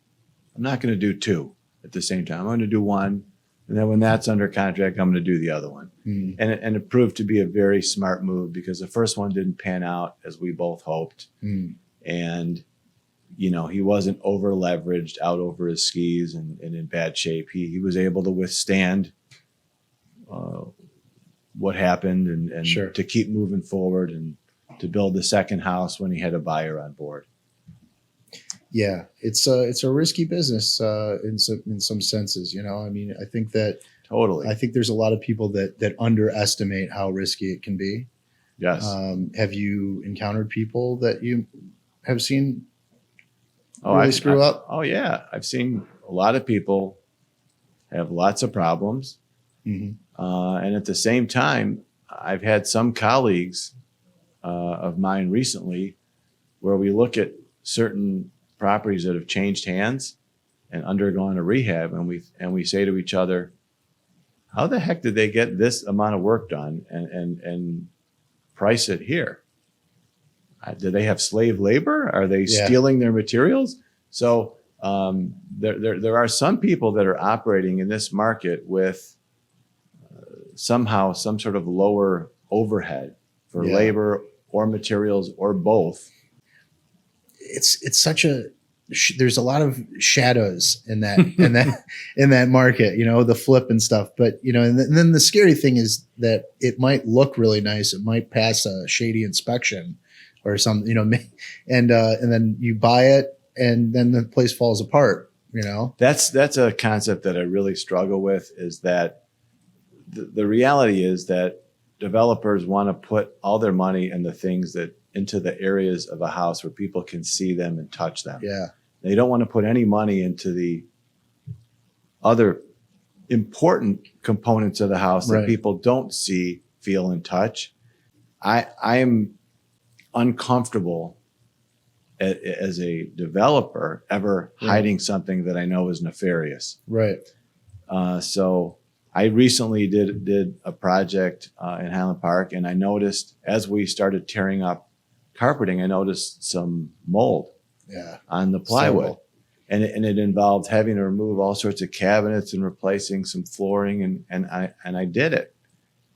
I'm not going to do 2 at the same time. I'm going to do one. And then when that's under contract, I'm going to do the other one. Mm-hmm. And it proved to be a very smart move because the first one didn't pan out as we both hoped. Mm-hmm. And, he wasn't over leveraged out over his skis and in bad shape. He was able to withstand what happened and Sure. to keep moving forward and to build the second house when he had a buyer on board. Yeah, it's a risky business in some senses. I think that Totally. I think there's a lot of people that underestimate how risky it can be. Yes. Have you encountered people that you have seen Oh, really screw up? Oh, yeah. I've seen a lot of people have lots of problems. Mm-hmm. And at the same time, I've had some colleagues of mine recently where we look at certain properties that have changed hands and undergone a rehab, and we say to each other, how the heck did they get this amount of work done and price it here? Do they have slave labor? Are they stealing their materials? So there are some people that are operating in this market with somehow some sort of lower overhead for labor or materials or both. It's such there's a lot of shadows in that in that market, the flip and stuff. But and then the scary thing is that it might look really nice. It might pass a shady inspection or something, and then you buy it and then the place falls apart. That's a concept that I really struggle with. Is that the reality is that developers want to put all their money and the things into the areas of a house where people can see them and touch them. Yeah. They don't want to put any money into the other important components of the house that people don't see, feel, and touch. I am uncomfortable as a developer ever hiding something that I know is nefarious. Right. So I recently did a project in Highland Park, and I noticed as we started tearing up carpeting, I noticed some mold on the plywood. And it involved having to remove all sorts of cabinets and replacing some flooring, and I did it.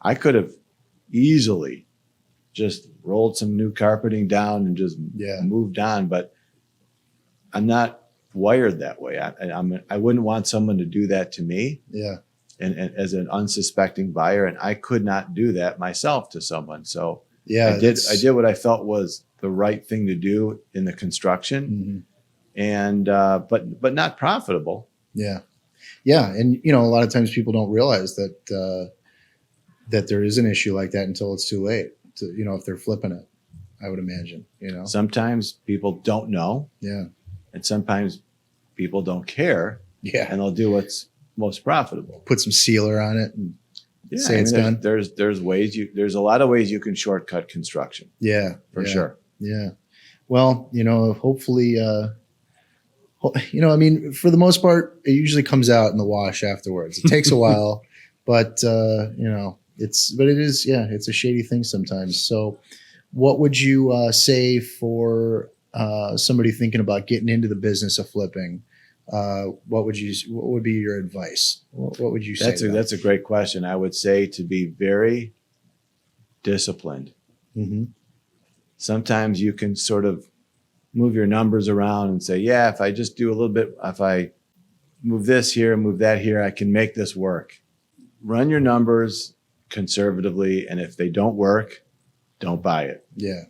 I could have easily just rolled some new carpeting down and just moved on, but I'm not wired that way. I wouldn't want someone to do that to me. Yeah. And as an unsuspecting buyer, and I could not do that myself to someone. So I did what I felt was the right thing to do in the construction, and but not profitable. Yeah, yeah, and a lot of times people don't realize that that there is an issue like that until it's too late. If they're flipping it, I would imagine. Sometimes people don't know. Yeah, and sometimes people don't care. Yeah, and they'll do what's most profitable. Put some sealer on it and say it's done. There's ways there's a lot of ways you can shortcut construction. Yeah, for sure. Yeah. Well, hopefully, for the most part, it usually comes out in the wash afterwards. It takes a while, but it's a shady thing sometimes. So what would you say for somebody thinking about getting into the business of flipping? What would be your advice? What would you say? That's a great question. I would say to be very disciplined. Mm-hmm. Sometimes you can sort of move your numbers around and say, yeah, if I just do a little bit, if I move this here, move that here, I can make this work. Run your numbers conservatively, and if they don't work, don't buy it. Yeah.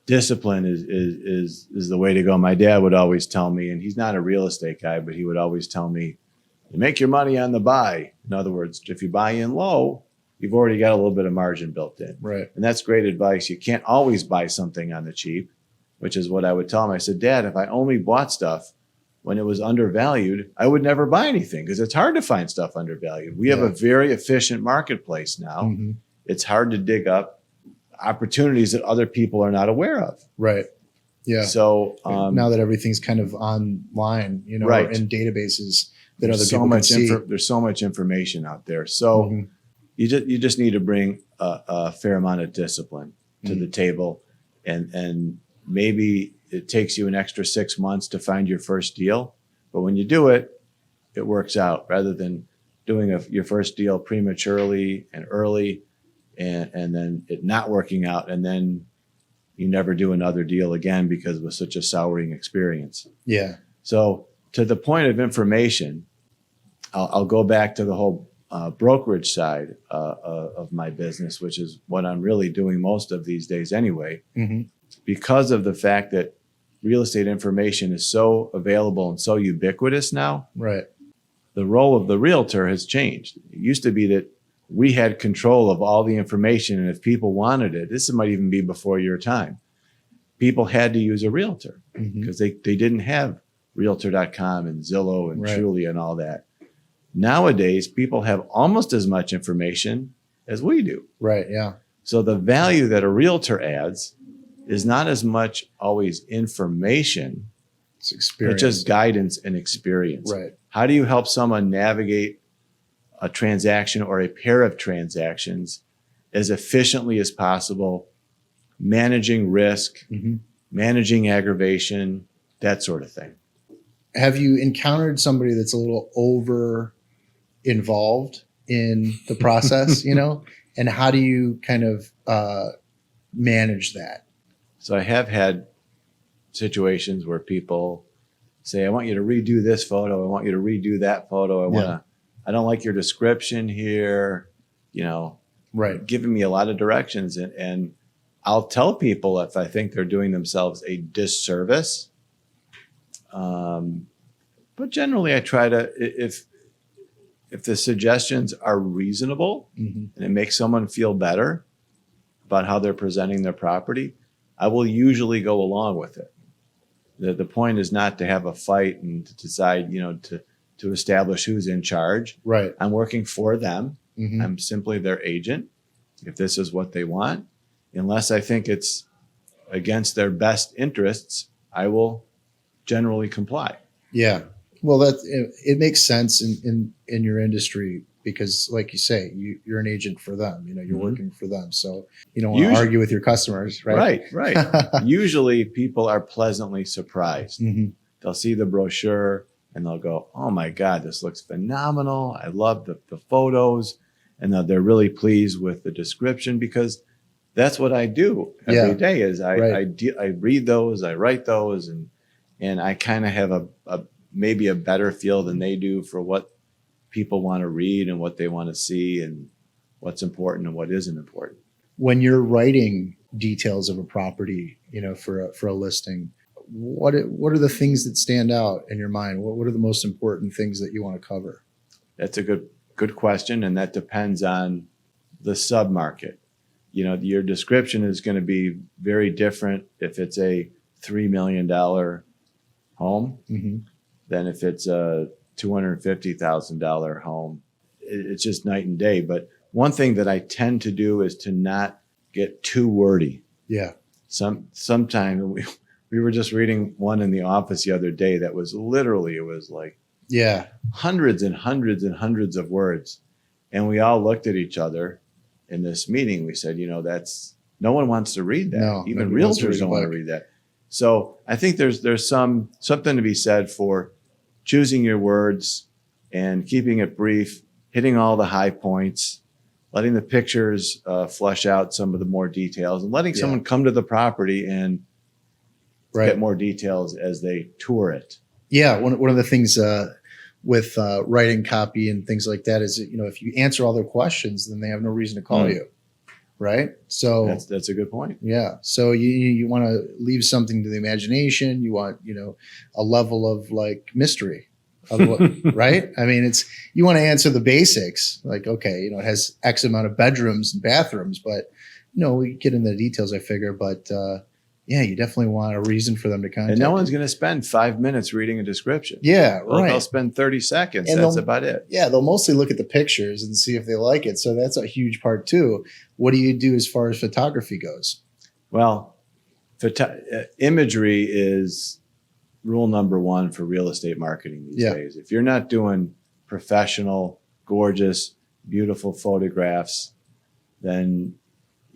Discipline is the way to go. My dad would always tell me, and he's not a real estate guy, but he would always tell me, you make your money on the buy. In other words, if you buy in low, you've already got a little bit of margin built in. Right. And that's great advice. You can't always buy something on the cheap, which is what I would tell him. I said, Dad, if I only bought stuff when it was undervalued, I would never buy anything because it's hard to find stuff undervalued. We have a very efficient marketplace now. Mm-hmm. It's hard to dig up opportunities that other people are not aware of. Right. Yeah. So now that everything's kind of online, you know, right. or in databases that other there's people can see. There's so much information out there. So Mhm. you just need to bring a fair amount of discipline to the table, and maybe it takes you an extra 6 months to find your first deal, but when you do it, it works out rather than doing your first deal prematurely and early, and then it not working out, and then you never do another deal again because it was such a souring experience. Yeah. So to the point of information, I'll go back to the whole brokerage side of my business, which is what I'm really doing most of these days anyway, because of the fact that real estate information is so available and so ubiquitous now. Right. The role of the realtor has changed. It used to be that we had control of all the information, and if people wanted it, this might even be before your time, people had to use a realtor because they didn't have realtor.com and Zillow and Right. Trulia and all that. Nowadays, people have almost as much information as we do. Right. Yeah. So the value that a realtor adds is not as much always information, It's but experience. just guidance and experience. Right. How do you help someone navigate a transaction or a pair of transactions as efficiently as possible, managing risk, managing aggravation, that sort of thing? Have you encountered somebody that's a little over involved in the process, you know, and how do you kind of manage that? So I have had situations where people say, I want you to redo this photo. I want you to redo that photo. I don't like your description here, you know, Right. giving me a lot of directions. And I'll tell people if I think they're doing themselves a disservice. But generally I try to, if the suggestions are reasonable and it makes someone feel better about how they're presenting their property, I will usually go along with it. The point is not to have a fight and to decide, you know, to establish who's in charge. Right. I'm working for them. Mhm. I'm simply their agent. If this is what they want, unless I think it's against their best interests, I will generally comply. Yeah. Well, it makes sense in your industry because, like you say, you're an agent for them. You know, you're working for them, so you don't want to argue with your customers, right? Right. Usually, people are pleasantly surprised. They'll see the brochure and they'll go, "Oh my God, this looks phenomenal! I love the photos," and they're really pleased with the description because that's what I do every day. Is I read those, I write those, and I kind of have maybe a better feel than they do for what people want to read and what they want to see and what's important and what isn't important. When you're writing details of a property, you know, for a listing, what are the things that stand out in your mind? What are the most important things that you want to cover? That's a good question, and that depends on the submarket. You know, your description is going to be very different if it's a $3 million home than if it's a $250,000 home. It's just night and day. But one thing that I tend to do is to not get too wordy. Yeah. Sometimes we were just reading one in the office the other day that was literally, it was like hundreds and hundreds and hundreds of words. And we all looked at each other in this meeting. We said, you know, no one wants to read that. No, even realtors don't want to read that. So I think there's something to be said for choosing your words and keeping it brief, hitting all the high points, letting the pictures flesh out some of the more details, and letting someone come to the property and get more details as they tour it. Yeah, one of the things with writing copy and things like that is, you know, if you answer all their questions, then they have no reason to call you, right? So that's a good point. Yeah, so you want to leave something to the imagination. You want, you know, a level of like mystery, right? I mean, you want to answer the basics, like, okay, you know, it has X amount of bedrooms and bathrooms, but you know, we get into the details, I figure, but Yeah, you definitely want a reason for them to contact And no one's you. going to spend 5 minutes reading a description. Yeah, right. They'll spend 30 seconds. And That's they'll- about it. Yeah, they'll mostly look at the pictures and see if they like it. So that's a huge part too. What do you do as far as photography goes? Well, imagery is rule number one for real estate marketing these Yeah. days. If you're not doing professional, gorgeous, beautiful photographs, then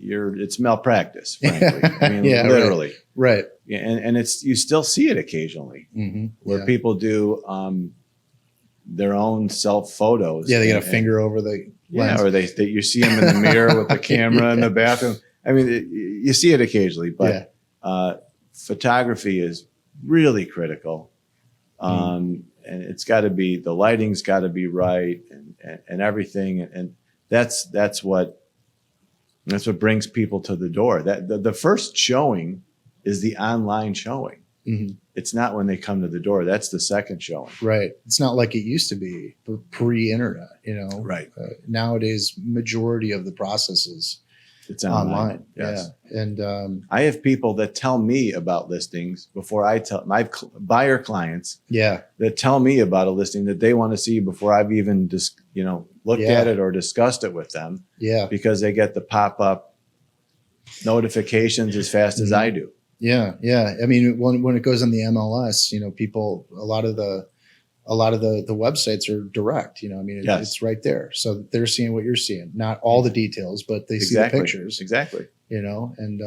it's malpractice, frankly. I mean, Yeah, literally. Right. Yeah, and it's you still see it occasionally where people do their own self photos. Yeah, they get a finger over the lens. or they you see them in the mirror with the camera in the bathroom. I mean, you see it occasionally, but photography is really critical, and it's got to be the lighting's got to be right, and everything, and that's what brings people to the door. That the first showing is the online showing. It's not when they come to the door. That's the second showing. Right. It's not like it used to be pre-internet, Right. Nowadays, majority of the processes It's online. Yes. Yeah. And I have people that tell me about listings before I tell my buyer clients. Yeah. That tell me about a listing that they want to see before I've even just looked at it or discussed it with them. Yeah. Because they get the pop-up notifications as fast as I do. Yeah. Yeah. I mean, when it goes on the MLS, people, a lot of the websites are direct, I mean, it's right there. So they're seeing what you're seeing, not all the details, but they see the pictures. Exactly. And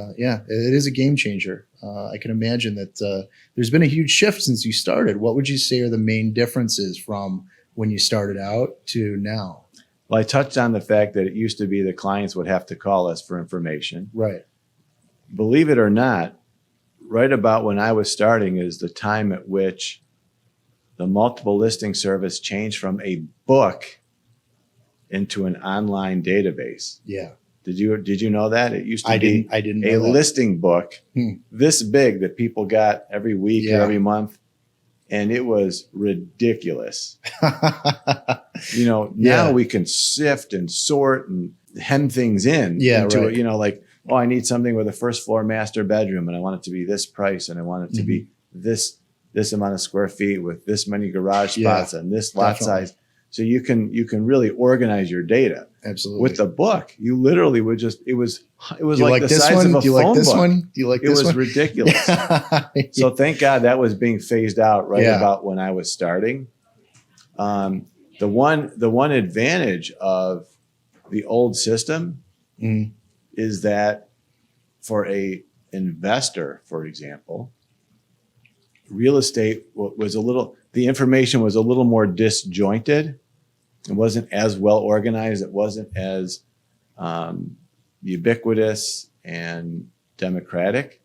it is a game changer. I can imagine that there's been a huge shift since you started. What would you say are the main differences from when you started out to now? Well, I touched on the fact that it used to be the clients would have to call us for information. Right. Believe it or not, right about when I was starting is the time at which the multiple listing service changed from a book into an online database. Yeah. Did you know that? It used to be I didn't a know that. listing book this big that people got every week or every month. And it was ridiculous. Now we can sift and sort and hem things in into it, like, oh, I need something with a first floor master bedroom and I want it to be this price and I want it to be this amount of square feet with this many garage spots and this lot size. So you can really organize your data. Absolutely. With the book, you literally would it was like the this size one? of a Do you phone like this book. one? Do you like this one? It was ridiculous. So thank God that was being phased out about when I was starting. The one advantage of the old system is that for a investor, for example, real estate was the information was a little more disjointed. It wasn't as well organized. It wasn't as ubiquitous and democratic.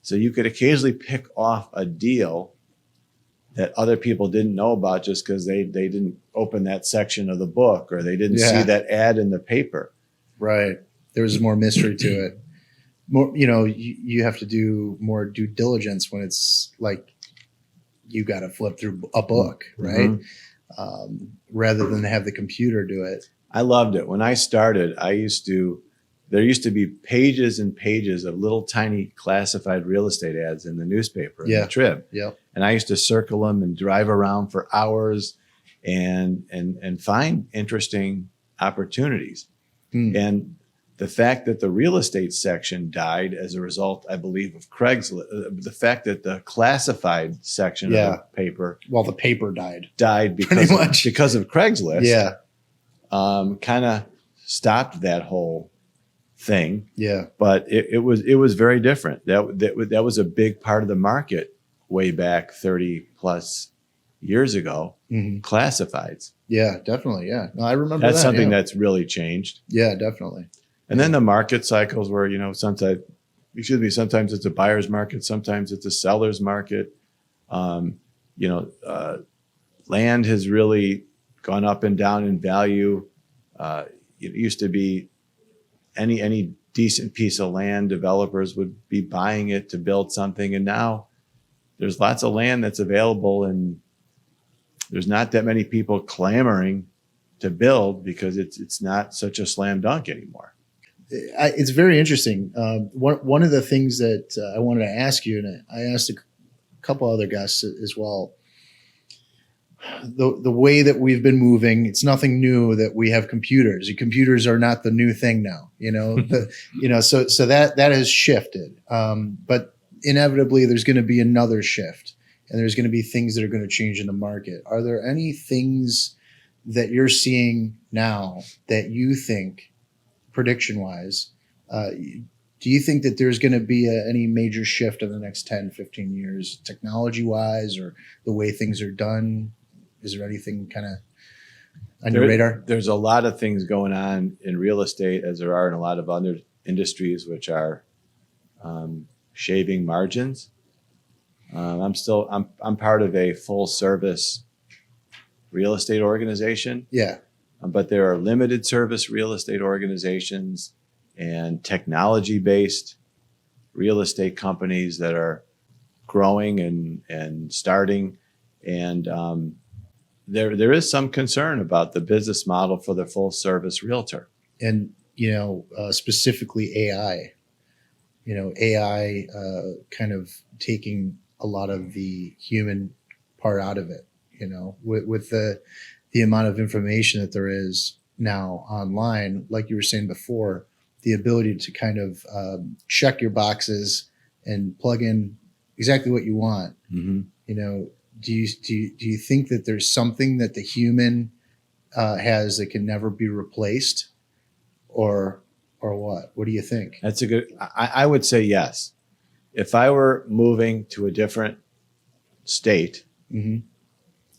So you could occasionally pick off a deal that other people didn't know about just because they didn't open that section of the book or they didn't see that ad in the paper. Right. There was more mystery to it. More, you have to do more due diligence when it's like you got to flip through a book, right? Rather than have the computer do it. I loved it. When I started, there used to be pages and pages of little tiny classified real estate ads in the newspaper, in the Trib. Yeah. And I used to circle them and drive around for hours and find interesting opportunities. And the fact that the real estate section died as a result, I believe, of Craigslist, the fact that the classified section of the paper, the paper died because of Craigslist, kind of stopped that whole thing. Yeah, but it was very different. That was a big part of the market way back 30 plus years ago. Classifieds. Yeah, definitely. Yeah, no, I remember that's something that's really changed. Yeah, definitely. And then the market cycles where, sometimes it's a buyer's market, sometimes it's a seller's market. Land has really gone up and down in value. It used to be any decent piece of land, developers would be buying it to build something. And now there's lots of land that's available and there's not that many people clamoring to build because it's not such a slam dunk anymore. It's very interesting. One of the things that I wanted to ask you, and I asked a couple other guests as well, the way that we've been moving, it's nothing new that we have computers. Computers are not the new thing now, so that has shifted. But inevitably there's going to be another shift, and there's going to be things that are going to change in the market. Are there any things that you're seeing now that you think, prediction wise, do you think that there's going to be any major shift in the next 10, 15 years, technology wise, or the way things are done? Is there anything kind of on your radar? There's a lot of things going on in real estate, as there are in a lot of other industries, which are shaving margins. I'm part of a full service real estate organization. Yeah. But there are limited service real estate organizations and technology based real estate companies that are growing and starting. And there is some concern about the business model for the full service realtor. And, specifically AI, AI kind of taking a lot of the human part out of it, with the amount of information that there is now online, like you were saying before, the ability to kind of check your boxes and plug in exactly what you want. Mm-hmm. Do you think that there's something that the human has that can never be replaced, or what? What do you think? That's a good. I would say yes. If I were moving to a different state, mm-hmm.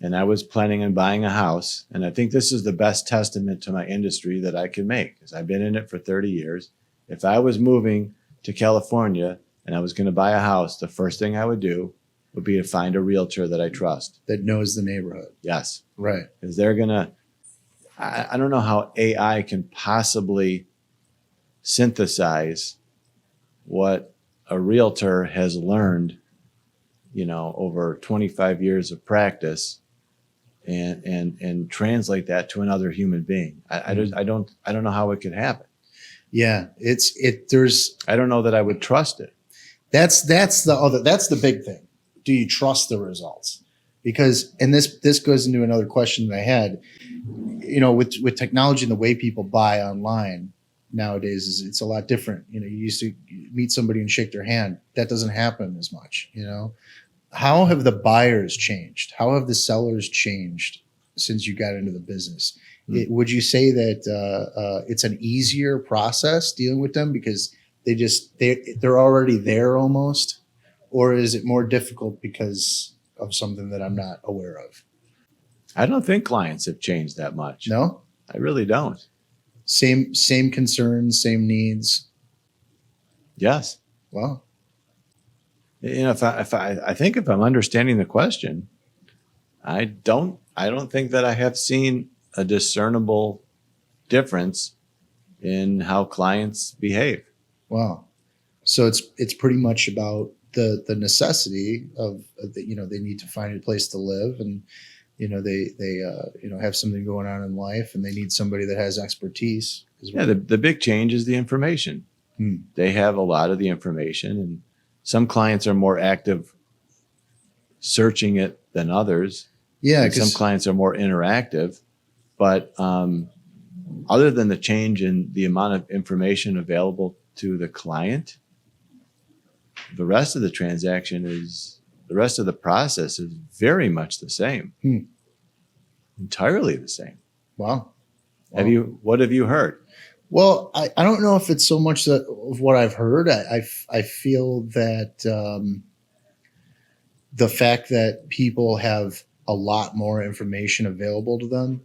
and I was planning on buying a house, and I think this is the best testament to my industry that I can make, because I've been in it for 30 years. If I was moving to California and I was going to buy a house, the first thing I would do would be to find a realtor that I trust. That knows the neighborhood. Yes. Right. Because they're going to, I don't know how AI can possibly synthesize what a realtor has learned, over 25 years of practice and translate that to another human being. I don't know how it could happen. Yeah. I don't know that I would trust it. That's the big thing. Do you trust the results? Because, and this goes into another question that I had, with technology and the way people buy online nowadays, it's a lot different. You used to meet somebody and shake their hand. That doesn't happen as much. How have the buyers changed? How have the sellers changed since you got into the business? Would you say that it's an easier process dealing with them because they're already there almost? Or is it more difficult because of something that I'm not aware of? I don't think clients have changed that much. No? I really don't. Same concerns, same needs? Yes. Wow. I think if I'm understanding the question, I don't think that I have seen a discernible difference in how clients behave. Wow. So it's pretty much about the necessity of they need to find a place to live, and they have something going on in life, and they need somebody that has expertise as well. Yeah, the big change is the information. They have a lot of the information, and some clients are more active searching it than others. Yeah, some clients are more interactive, but other than the change in the amount of information available to the client, the rest of the process is very much the same. Entirely the same. Wow. What have you heard? Well, I don't know if it's so much of what I've heard. I feel that the fact that people have a lot more information available to them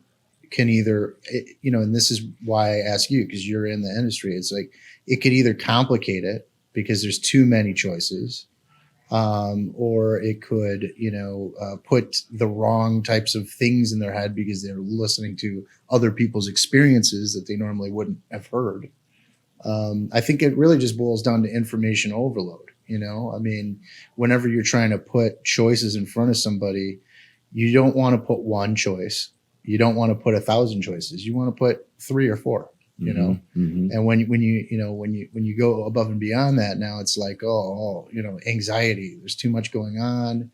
can either, and this is why I ask you, because you're in the industry, it's like it could either complicate it because there's too many choices, or it could, put the wrong types of things in their head because they're listening to other people's experiences that they normally wouldn't have heard. I think it really just boils down to information overload. Whenever you're trying to put choices in front of somebody, you don't want to put one choice. You don't want to put 1,000 choices. You want to put 3 or 4. you know. And when you go above and beyond that, now it's like, anxiety. There's too much going on,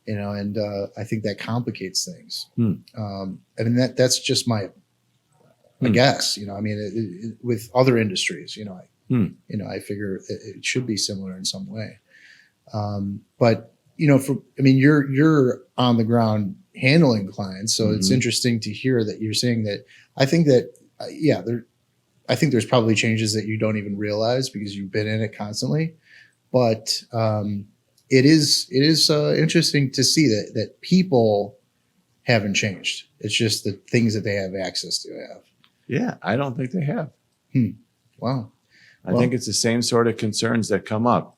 and I think that complicates things. I mean, that's just my guess. With other industries, I figure it should be similar in some way. But you're on the ground handling clients, so it's interesting to hear that you're saying that. I think that I think there's probably changes that you don't even realize because you've been in it constantly. But it is interesting to see that people haven't changed. It's just the things that they have access to have. Yeah, I don't think they have. Wow. I think it's the same sort of concerns that come up.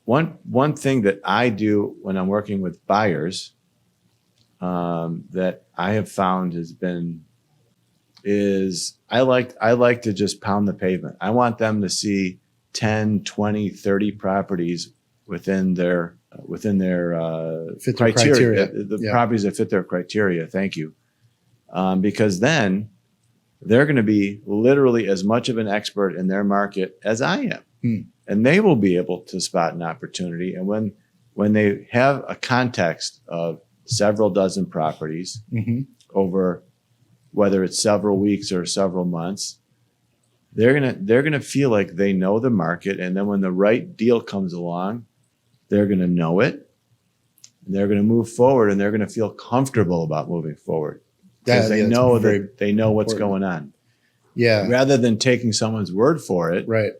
One thing that I do when I'm working with buyers that I have found is I like to just pound the pavement. I want them to see 10, 20, 30 properties within their Fit their criteria. The properties that fit their criteria. Thank you. Because then they're going to be literally as much of an expert in their market as I am. And they will be able to spot an opportunity. And when they have a context of several dozen properties over whether it's several weeks or several months, they're gonna feel like they know the market. And then when the right deal comes along, they're gonna know it. And they're gonna move forward, and they're gonna feel comfortable about moving forward because they know that they know what's going on. Yeah. Rather than taking someone's word for it. Right.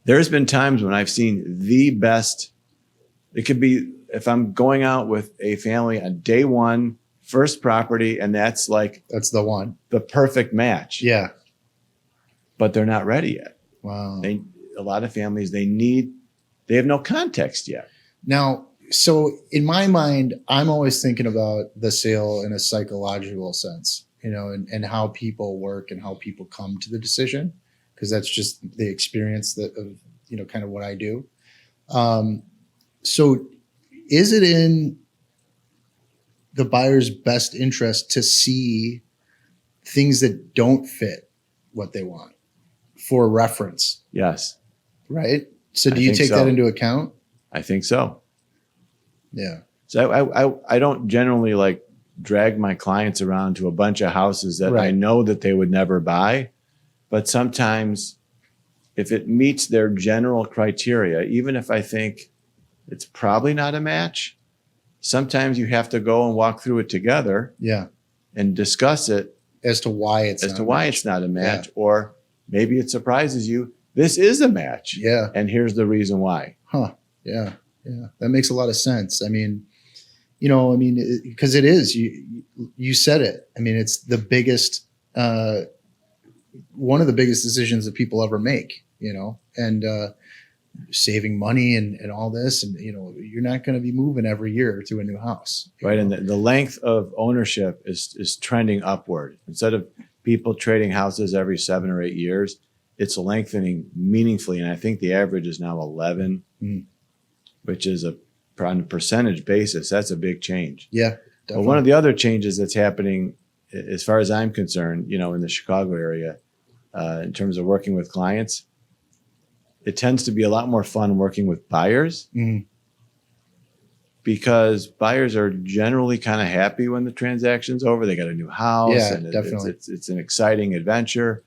There's been times when I've seen the best. It could be if I'm going out with a family on day one, first property, and that's the one, the perfect match. Yeah. But they're not ready yet. Wow. A lot of families, they have no context yet. Now, so in my mind, I'm always thinking about the sale in a psychological sense, and how people work and how people come to the decision, because that's just the experience of kind of what I do. So is it in the buyer's best interest to see things that don't fit what they want for reference? Yes. Right. So do you take that into account? I think so. Yeah. So I don't generally drag my clients around to a bunch of houses that I know that they would never buy. But sometimes if it meets their general criteria, even if I think it's probably not a match, sometimes you have to go and walk through it together. Yeah. And discuss it as to why it's not a match. Or maybe it surprises you. This is a match. Yeah. And here's the reason why. Huh. Yeah. Yeah. That makes a lot of sense. I mean, because it is, you said it. I mean, it's the biggest, one of the biggest decisions that people ever make, and saving money and all this. And, you're not going to be moving every year to a new house. Right. And the length of ownership is trending upward. Instead of people trading houses every 7 or 8 years, it's lengthening meaningfully. And I think the average is now 11, which is on a percentage basis. That's a big change. Yeah. Definitely. But one of the other changes that's happening, as far as I'm concerned, in the Chicago area, in terms of working with clients, it tends to be a lot more fun working with buyers because buyers are generally kind of happy when the transaction's over. They got a new house. Yeah, and definitely. It's an exciting adventure.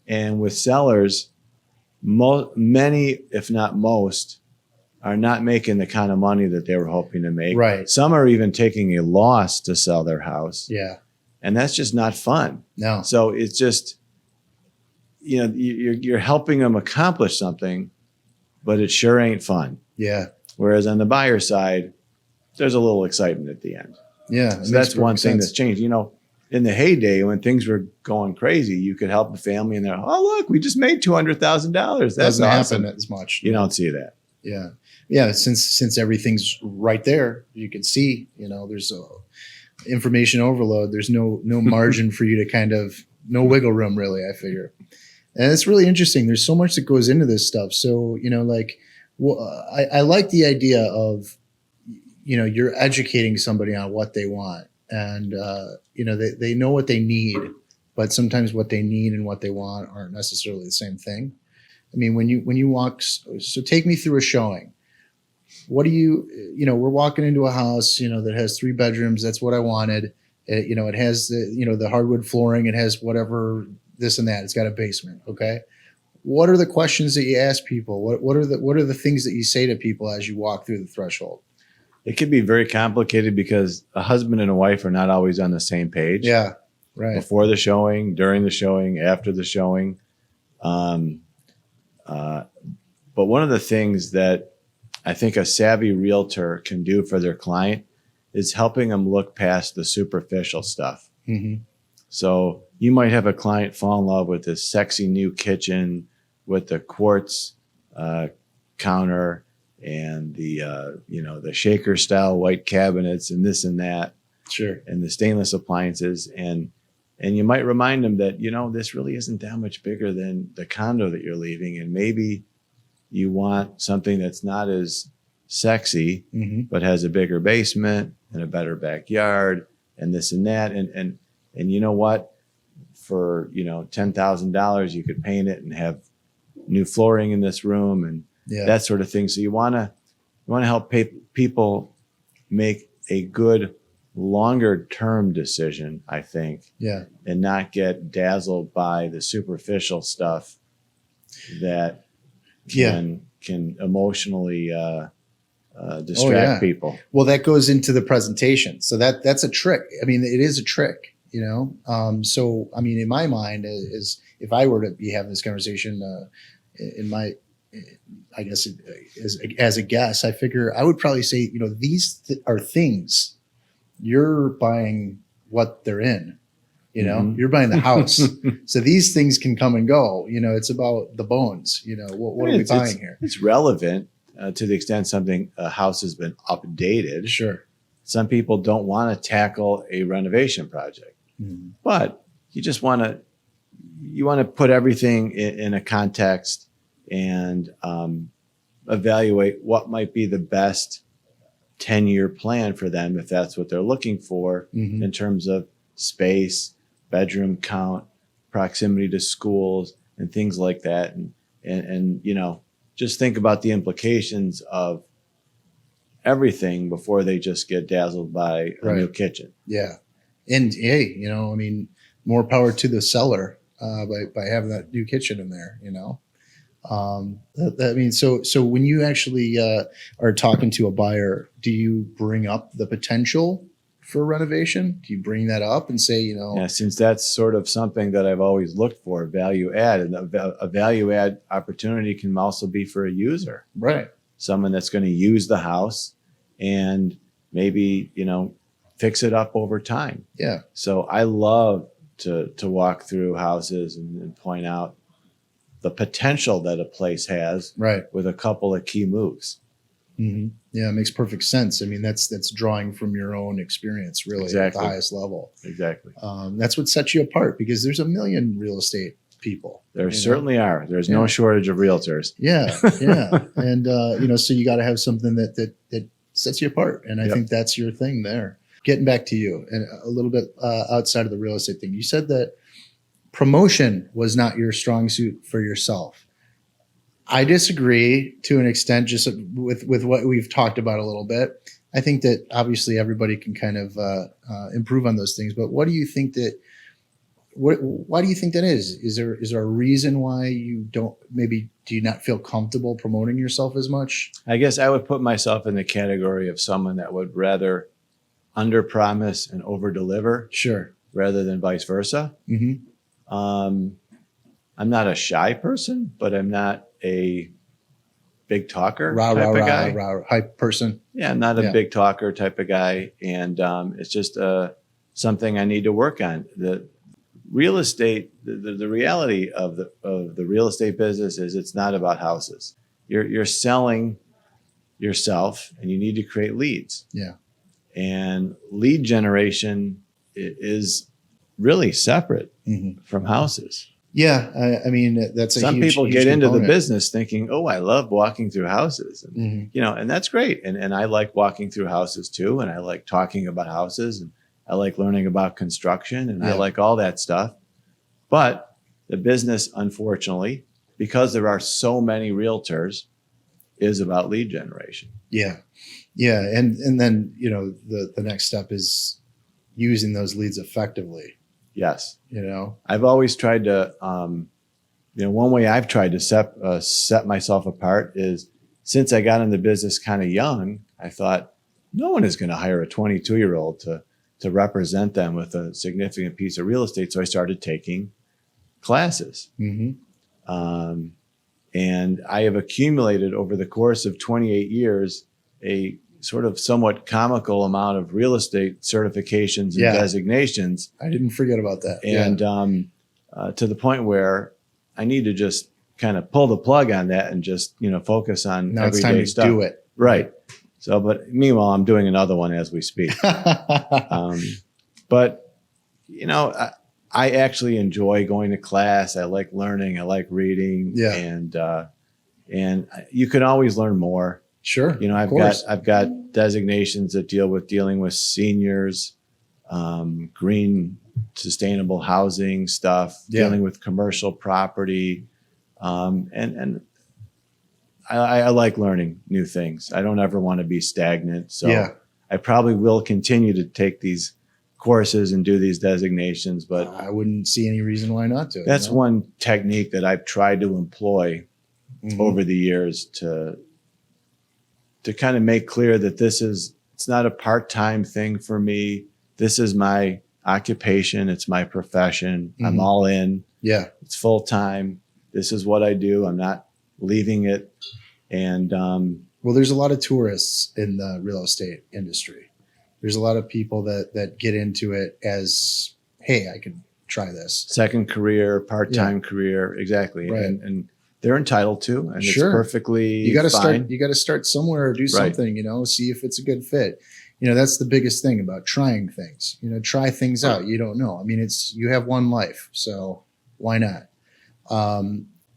And with sellers, many, if not most, are not making the kind of money that they were hoping to make. Right. Some are even taking a loss to sell their house. Yeah. And that's just not fun. No. So it's just, you're helping them accomplish something, but it sure ain't fun. Yeah. Whereas on the buyer side, there's a little excitement at the end. Yeah. So that's one thing that's changed. In the heyday when things were going crazy, you could help a family and they're, oh, look, we just made $200,000. That's doesn't awesome. happen as much. You don't see that. Yeah. Yeah. Since everything's right there, you can see, there's information overload. There's no margin for you to kind of, no wiggle room really, I figure. And it's really interesting. There's so much that goes into this stuff. So, I like the idea of, you're educating somebody on what they want and, they know what they need but sometimes what they need and what they want aren't necessarily the same thing. I mean, when you walk, so take me through a showing. What do we're walking into a house, that has 3 bedrooms. That's what I wanted. It has the hardwood flooring. It has whatever, this and that. It's got a basement. Okay. What are the questions that you ask people? What are the things that you say to people as you walk through the threshold? It can be very complicated because a husband and a wife are not always on the same page. Yeah. Right. Before the showing, during the showing, after the showing. But one of the things that I think a savvy realtor can do for their client is helping them look past the superficial stuff. Mm-hmm. So you might have a client fall in love with this sexy new kitchen with the quartz counter and the shaker style white cabinets and this and that. Sure. And the stainless appliances. And you might remind them that, this really isn't that much bigger than the condo that you're leaving. And maybe you want something that's not as sexy, mm-hmm. but has a bigger basement and a better backyard and this and that. And you know what? For, $10,000, you could paint it and have new flooring in this room and that sort of thing. So you want to help people make a good longer term decision, I think. Yeah. And not get dazzled by the superficial stuff that can emotionally distract people. Well, that goes into the presentation. So that's a trick. I mean, it is a trick, So, I mean, in my mind, is if I were to be having this conversation I guess as a guess, I figure I would probably say, these are things. You're buying what they're in, Mm-hmm. You're buying the house. So these things can come and go, it's about the bones, what are we buying here? It's relevant to the extent a house has been updated. Sure. Some people don't want to tackle a renovation project, mm-hmm. but you just want to put everything in a context and evaluate what might be the best 10-year plan for them if that's what they're looking for, mm-hmm. in terms of space, bedroom count, proximity to schools, and things like that. And just think about the implications of everything before they just get dazzled by a new kitchen. Yeah. And hey, I mean, more power to the seller by having that new kitchen in there, I mean, so when you actually are talking to a buyer, do you bring up the potential for renovation? Do you bring that up and say, Yeah, since that's sort of something that I've always looked for, value add, and a value add opportunity can also be for a user, right? Someone that's going to use the house and maybe, fix it up over time. Yeah. So I love to walk through houses and point out the potential that a place has, right, with a couple of key moves. Mm-hmm. Yeah, it makes perfect sense. I mean, that's drawing from your own experience, really, exactly. At the highest level. Exactly. That's what sets you apart, because there's a million real estate people. There certainly are. There's no shortage of realtors. Yeah, yeah, and so you got to have something that sets you apart, and I think that's your thing there. Getting back to you, and a little bit outside of the real estate thing, you said that promotion was not your strong suit for yourself. I disagree to an extent, just with what we've talked about a little bit. I think that obviously everybody can kind of improve on those things. But what do you think that? Why do you think that is? Is there a reason why you don't? Maybe do you not feel comfortable promoting yourself as much? I guess I would put myself in the category of someone that would rather under-promise and over-deliver. Sure. Rather than vice versa. Mm-hmm. I'm not a shy person, but I'm not a big talker type of guy. Hype person. Yeah, I'm not a big talker type of guy. And it's just something I need to work on. The real estate, the reality of the real estate business is it's not about houses. You're selling yourself, and you need to create leads. Yeah. And lead generation is really separate from houses. Yeah, I mean, that's some people get into the business thinking, "Oh, I love walking through houses," and and that's great. And I like walking through houses too, and I like talking about houses, and I like learning about construction, and I like all that stuff. But the business, unfortunately, because there are so many realtors, is about lead generation. Yeah. Yeah. And then, the next step is using those leads effectively, Yes. I've always tried to, one way I've tried to set myself apart is, since I got in the business kind of young, I thought no one is going to hire a 22-year-old to represent them with a significant piece of real estate. So I started taking classes. And I have accumulated over the course of 28 years a sort of somewhat comical amount of real estate certifications and designations. I didn't forget about that. And to the point where I need to just kind of pull the plug on that and just, focus on now it's everyday time to stuff. do it. Right. So, but meanwhile, I'm doing another one as we speak. But, I actually enjoy going to class. I like learning. I like reading. Yeah. And you can always learn more. Sure. I've got designations that dealing with seniors, green, sustainable housing stuff, dealing with commercial property. And I like learning new things. I don't ever want to be stagnant. So I probably will continue to take these courses and do these designations, but I wouldn't see any reason why not to. That's one technique that I've tried to employ over the years to kind of make clear that it's not a part-time thing for me. This is my occupation. It's my profession. I'm all in. Yeah. It's full-time. This is what I do. I'm not leaving it. And well, there's a lot of tourists in the real estate industry. There's a lot of people that get into it as, hey, I could try this. Second career, part-time career. Exactly. Right. And they're entitled to, and sure. It's perfectly you got fine. You got to start somewhere or do something, see if it's a good fit. That's the biggest thing about trying things, try things out. You don't know. I mean, you have one life, so why not?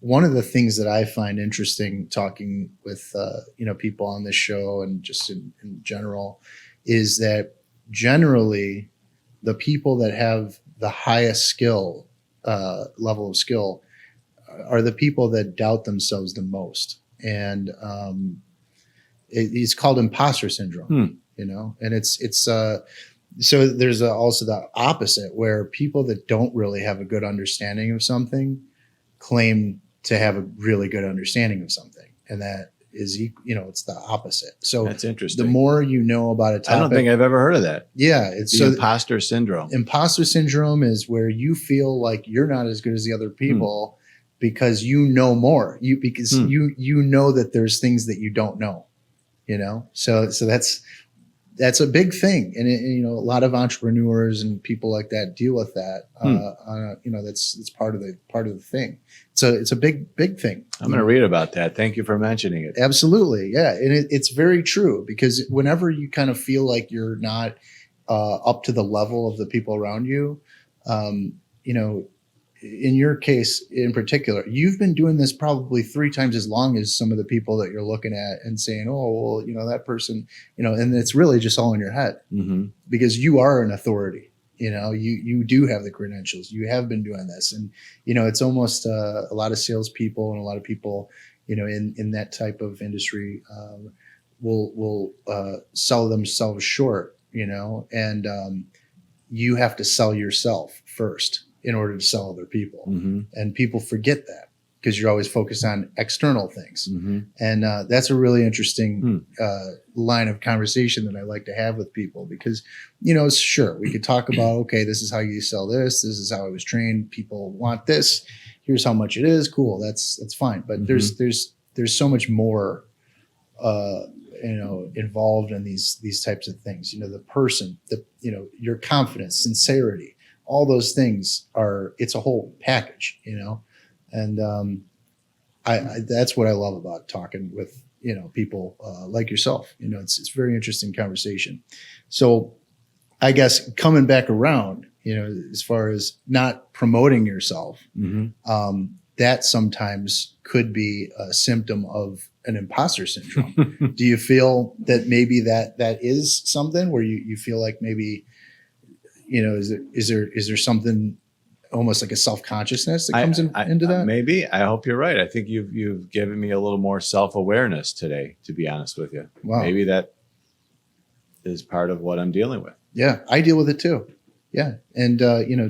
One of the things that I find interesting talking with, people on this show and just in general is that generally the people that have the highest level of skill are the people that doubt themselves the most. And it's called imposter syndrome, and it's so there's also the opposite, where people that don't really have a good understanding of something claim to have a really good understanding of something. And that is, it's the opposite. So that's interesting. The more you know about a topic. I don't think I've ever heard of that. Yeah. It's the imposter syndrome. Imposter syndrome is where you feel like you're not as good as the other people because you know more. You know that there's things that you don't know, So that's a big thing. And a lot of entrepreneurs and people like that deal with that. That's part of the thing. So it's a big thing. I'm going to read about that. Thank you for mentioning it. Absolutely. Yeah. And it's very true, because whenever you kind of feel like you're not up to the level of the people around you, in your case in particular, you've been doing this probably 3 times as long as some of the people that you're looking at and saying, oh, well, that person, and it's really just all in your head, because you are an authority. You do have the credentials. You have been doing this, and it's almost a lot of salespeople and a lot of people, in that type of industry, will sell themselves short, and you have to sell yourself first in order to sell other people, and people forget that because you're always focused on external things, and that's a really interesting line of conversation that I like to have with people, because sure, we could talk about, okay, this is how you sell this is how I was trained, people want this, here's how much it is, cool, that's fine, but there's so much more involved in these types of things. The person, your confidence, sincerity, all those things it's a whole package, and that's what I love about talking with people like yourself. It's very interesting conversation. So I guess coming back around, as far as not promoting yourself, that sometimes could be a symptom of an imposter syndrome. Do you feel that maybe that is something where you feel like maybe, is there something almost like a self-consciousness that comes into that. Maybe. I hope you're right. I think you've given me a little more self-awareness today, to be honest with you. Wow. Maybe that is part of what I'm dealing with. Yeah, I deal with it too. Yeah. And,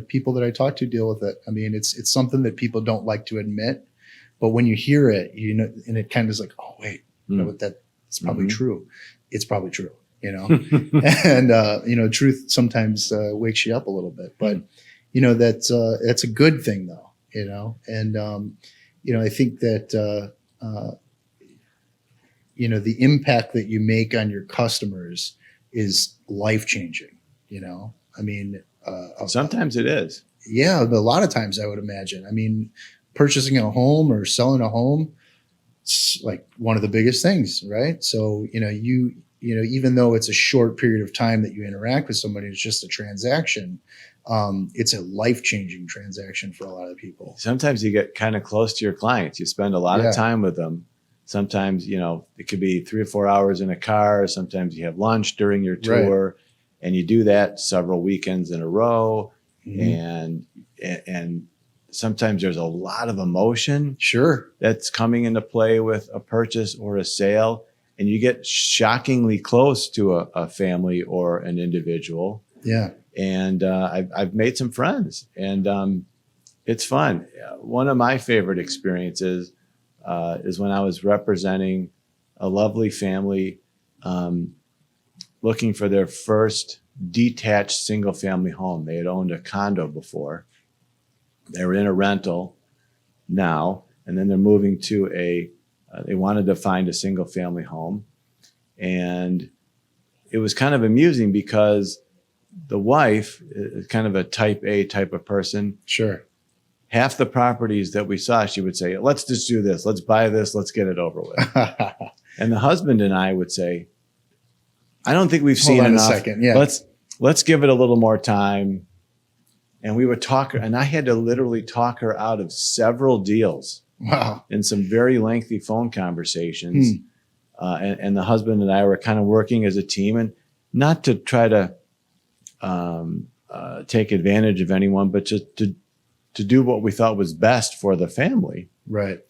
people that I talk to deal with it. I mean, it's something that people don't like to admit, but when you hear it, and it kind of is like, oh, wait, it's probably true. It's probably true, and, truth sometimes wakes you up a little bit, but, that's a good thing though, and, I think that, the impact that you make on your customers is life-changing, I mean, sometimes it is. Yeah, but a lot of times I would imagine. I mean, purchasing a home or selling a home, it's like one of the biggest things, right? So, even though it's a short period of time that you interact with somebody, it's just a transaction. It's a life-changing transaction for a lot of people. Sometimes you get kind of close to your clients. You spend a lot of time with them. Sometimes, it could be 3 or 4 hours in a car. Sometimes you have lunch during your tour. Right. And you do that several weekends in a row, and sometimes there's a lot of emotion, that's coming into play with a purchase or a sale, and you get shockingly close to a family or an individual. Yeah, and I've made some friends, and it's fun. One of my favorite experiences is when I was representing a lovely family. Looking for their first detached single family home. They had owned a condo before. They were in a rental now, and then they're moving to they wanted to find a single family home. And it was kind of amusing because the wife is kind of a type A type of person. Sure. Half the properties that we saw, she would say, let's just do this. Let's buy this. Let's get it over with. And the husband and I would say, I don't think we've seen enough. Hold on a second. Yeah. Let's give it a little more time. And we would talk her, and I had to literally talk her out of several deals. Wow. In some very lengthy phone conversations. And the husband and I were kind of working as a team, and not to try to take advantage of anyone, but just to do what we thought was best for the family. Right.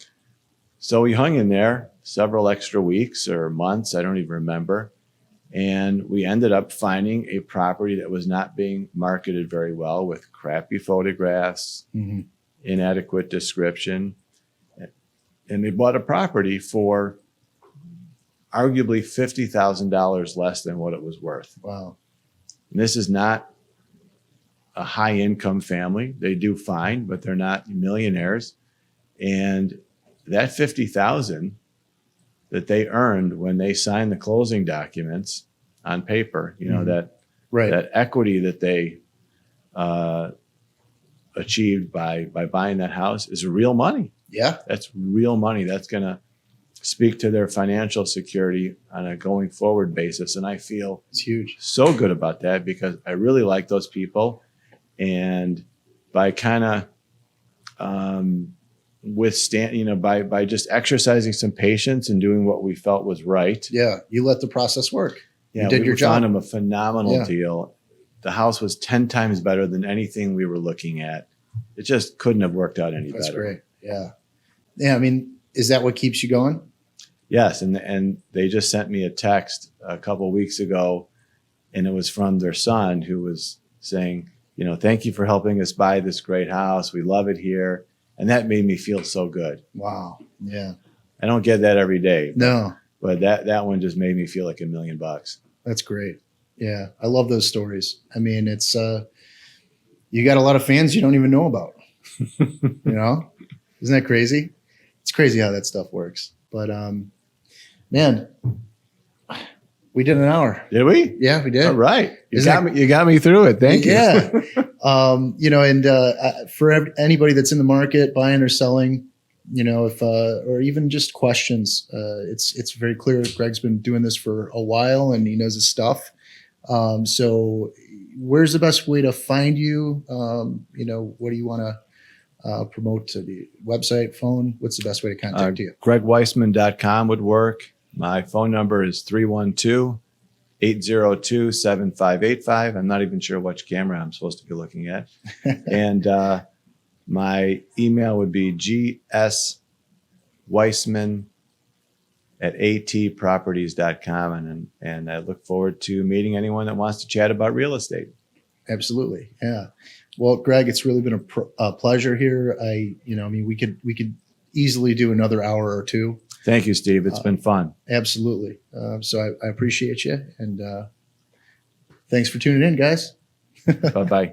So we hung in there several extra weeks or months, I don't even remember. And we ended up finding a property that was not being marketed very well, with crappy photographs, inadequate description. And they bought a property for arguably $50,000 less than what it was worth. Wow. And this is not a high income family. They do fine, but they're not millionaires. And that $50,000 that they earned when they signed the closing documents on paper, that equity that they achieved by buying that house is real money. Yeah. That's real money. That's going to speak to their financial security on a going forward basis. And I feel it's huge. So good about that, because I really like those people. And by kind of withstand, by just exercising some patience and doing what we felt was right. Yeah. You let the process work. Yeah, you did your job. We found him a phenomenal deal. The house was 10 times better than anything we were looking at. It just couldn't have worked out any better. That's great. Yeah. Yeah. I mean, is that what keeps you going? Yes. And they just sent me a text a couple of weeks ago, and it was from their son, who was saying, thank you for helping us buy this great house. We love it here. And that made me feel so good. Wow. Yeah. I don't get that every day. No. But that one just made me feel like $1 million. That's great. Yeah. I love those stories. I mean, it's, you got a lot of fans you don't even know about, Isn't that crazy? It's crazy how that stuff works. But, man, we did an hour. Did we? Yeah, we did. All right. You got me through it. Thank you. Yeah. For anybody that's in the market, buying or selling, if or even just questions, it's very clear Greg's been doing this for a while and he knows his stuff. So where's the best way to find you? What do you want to promote? To the website, phone? What's the best way to contact you? GregWeissman.com would work. My phone number is 312-802-7585. I'm not even sure which camera I'm supposed to be looking at. And My email would be gsweissman@atproperties.com. And I look forward to meeting anyone that wants to chat about real estate. Absolutely. Yeah. Well, Greg, it's really been a pleasure here. We could easily do another hour or two. Thank you, Steve. It's been fun. Absolutely. So I appreciate you. And thanks for tuning in, guys. Bye-bye.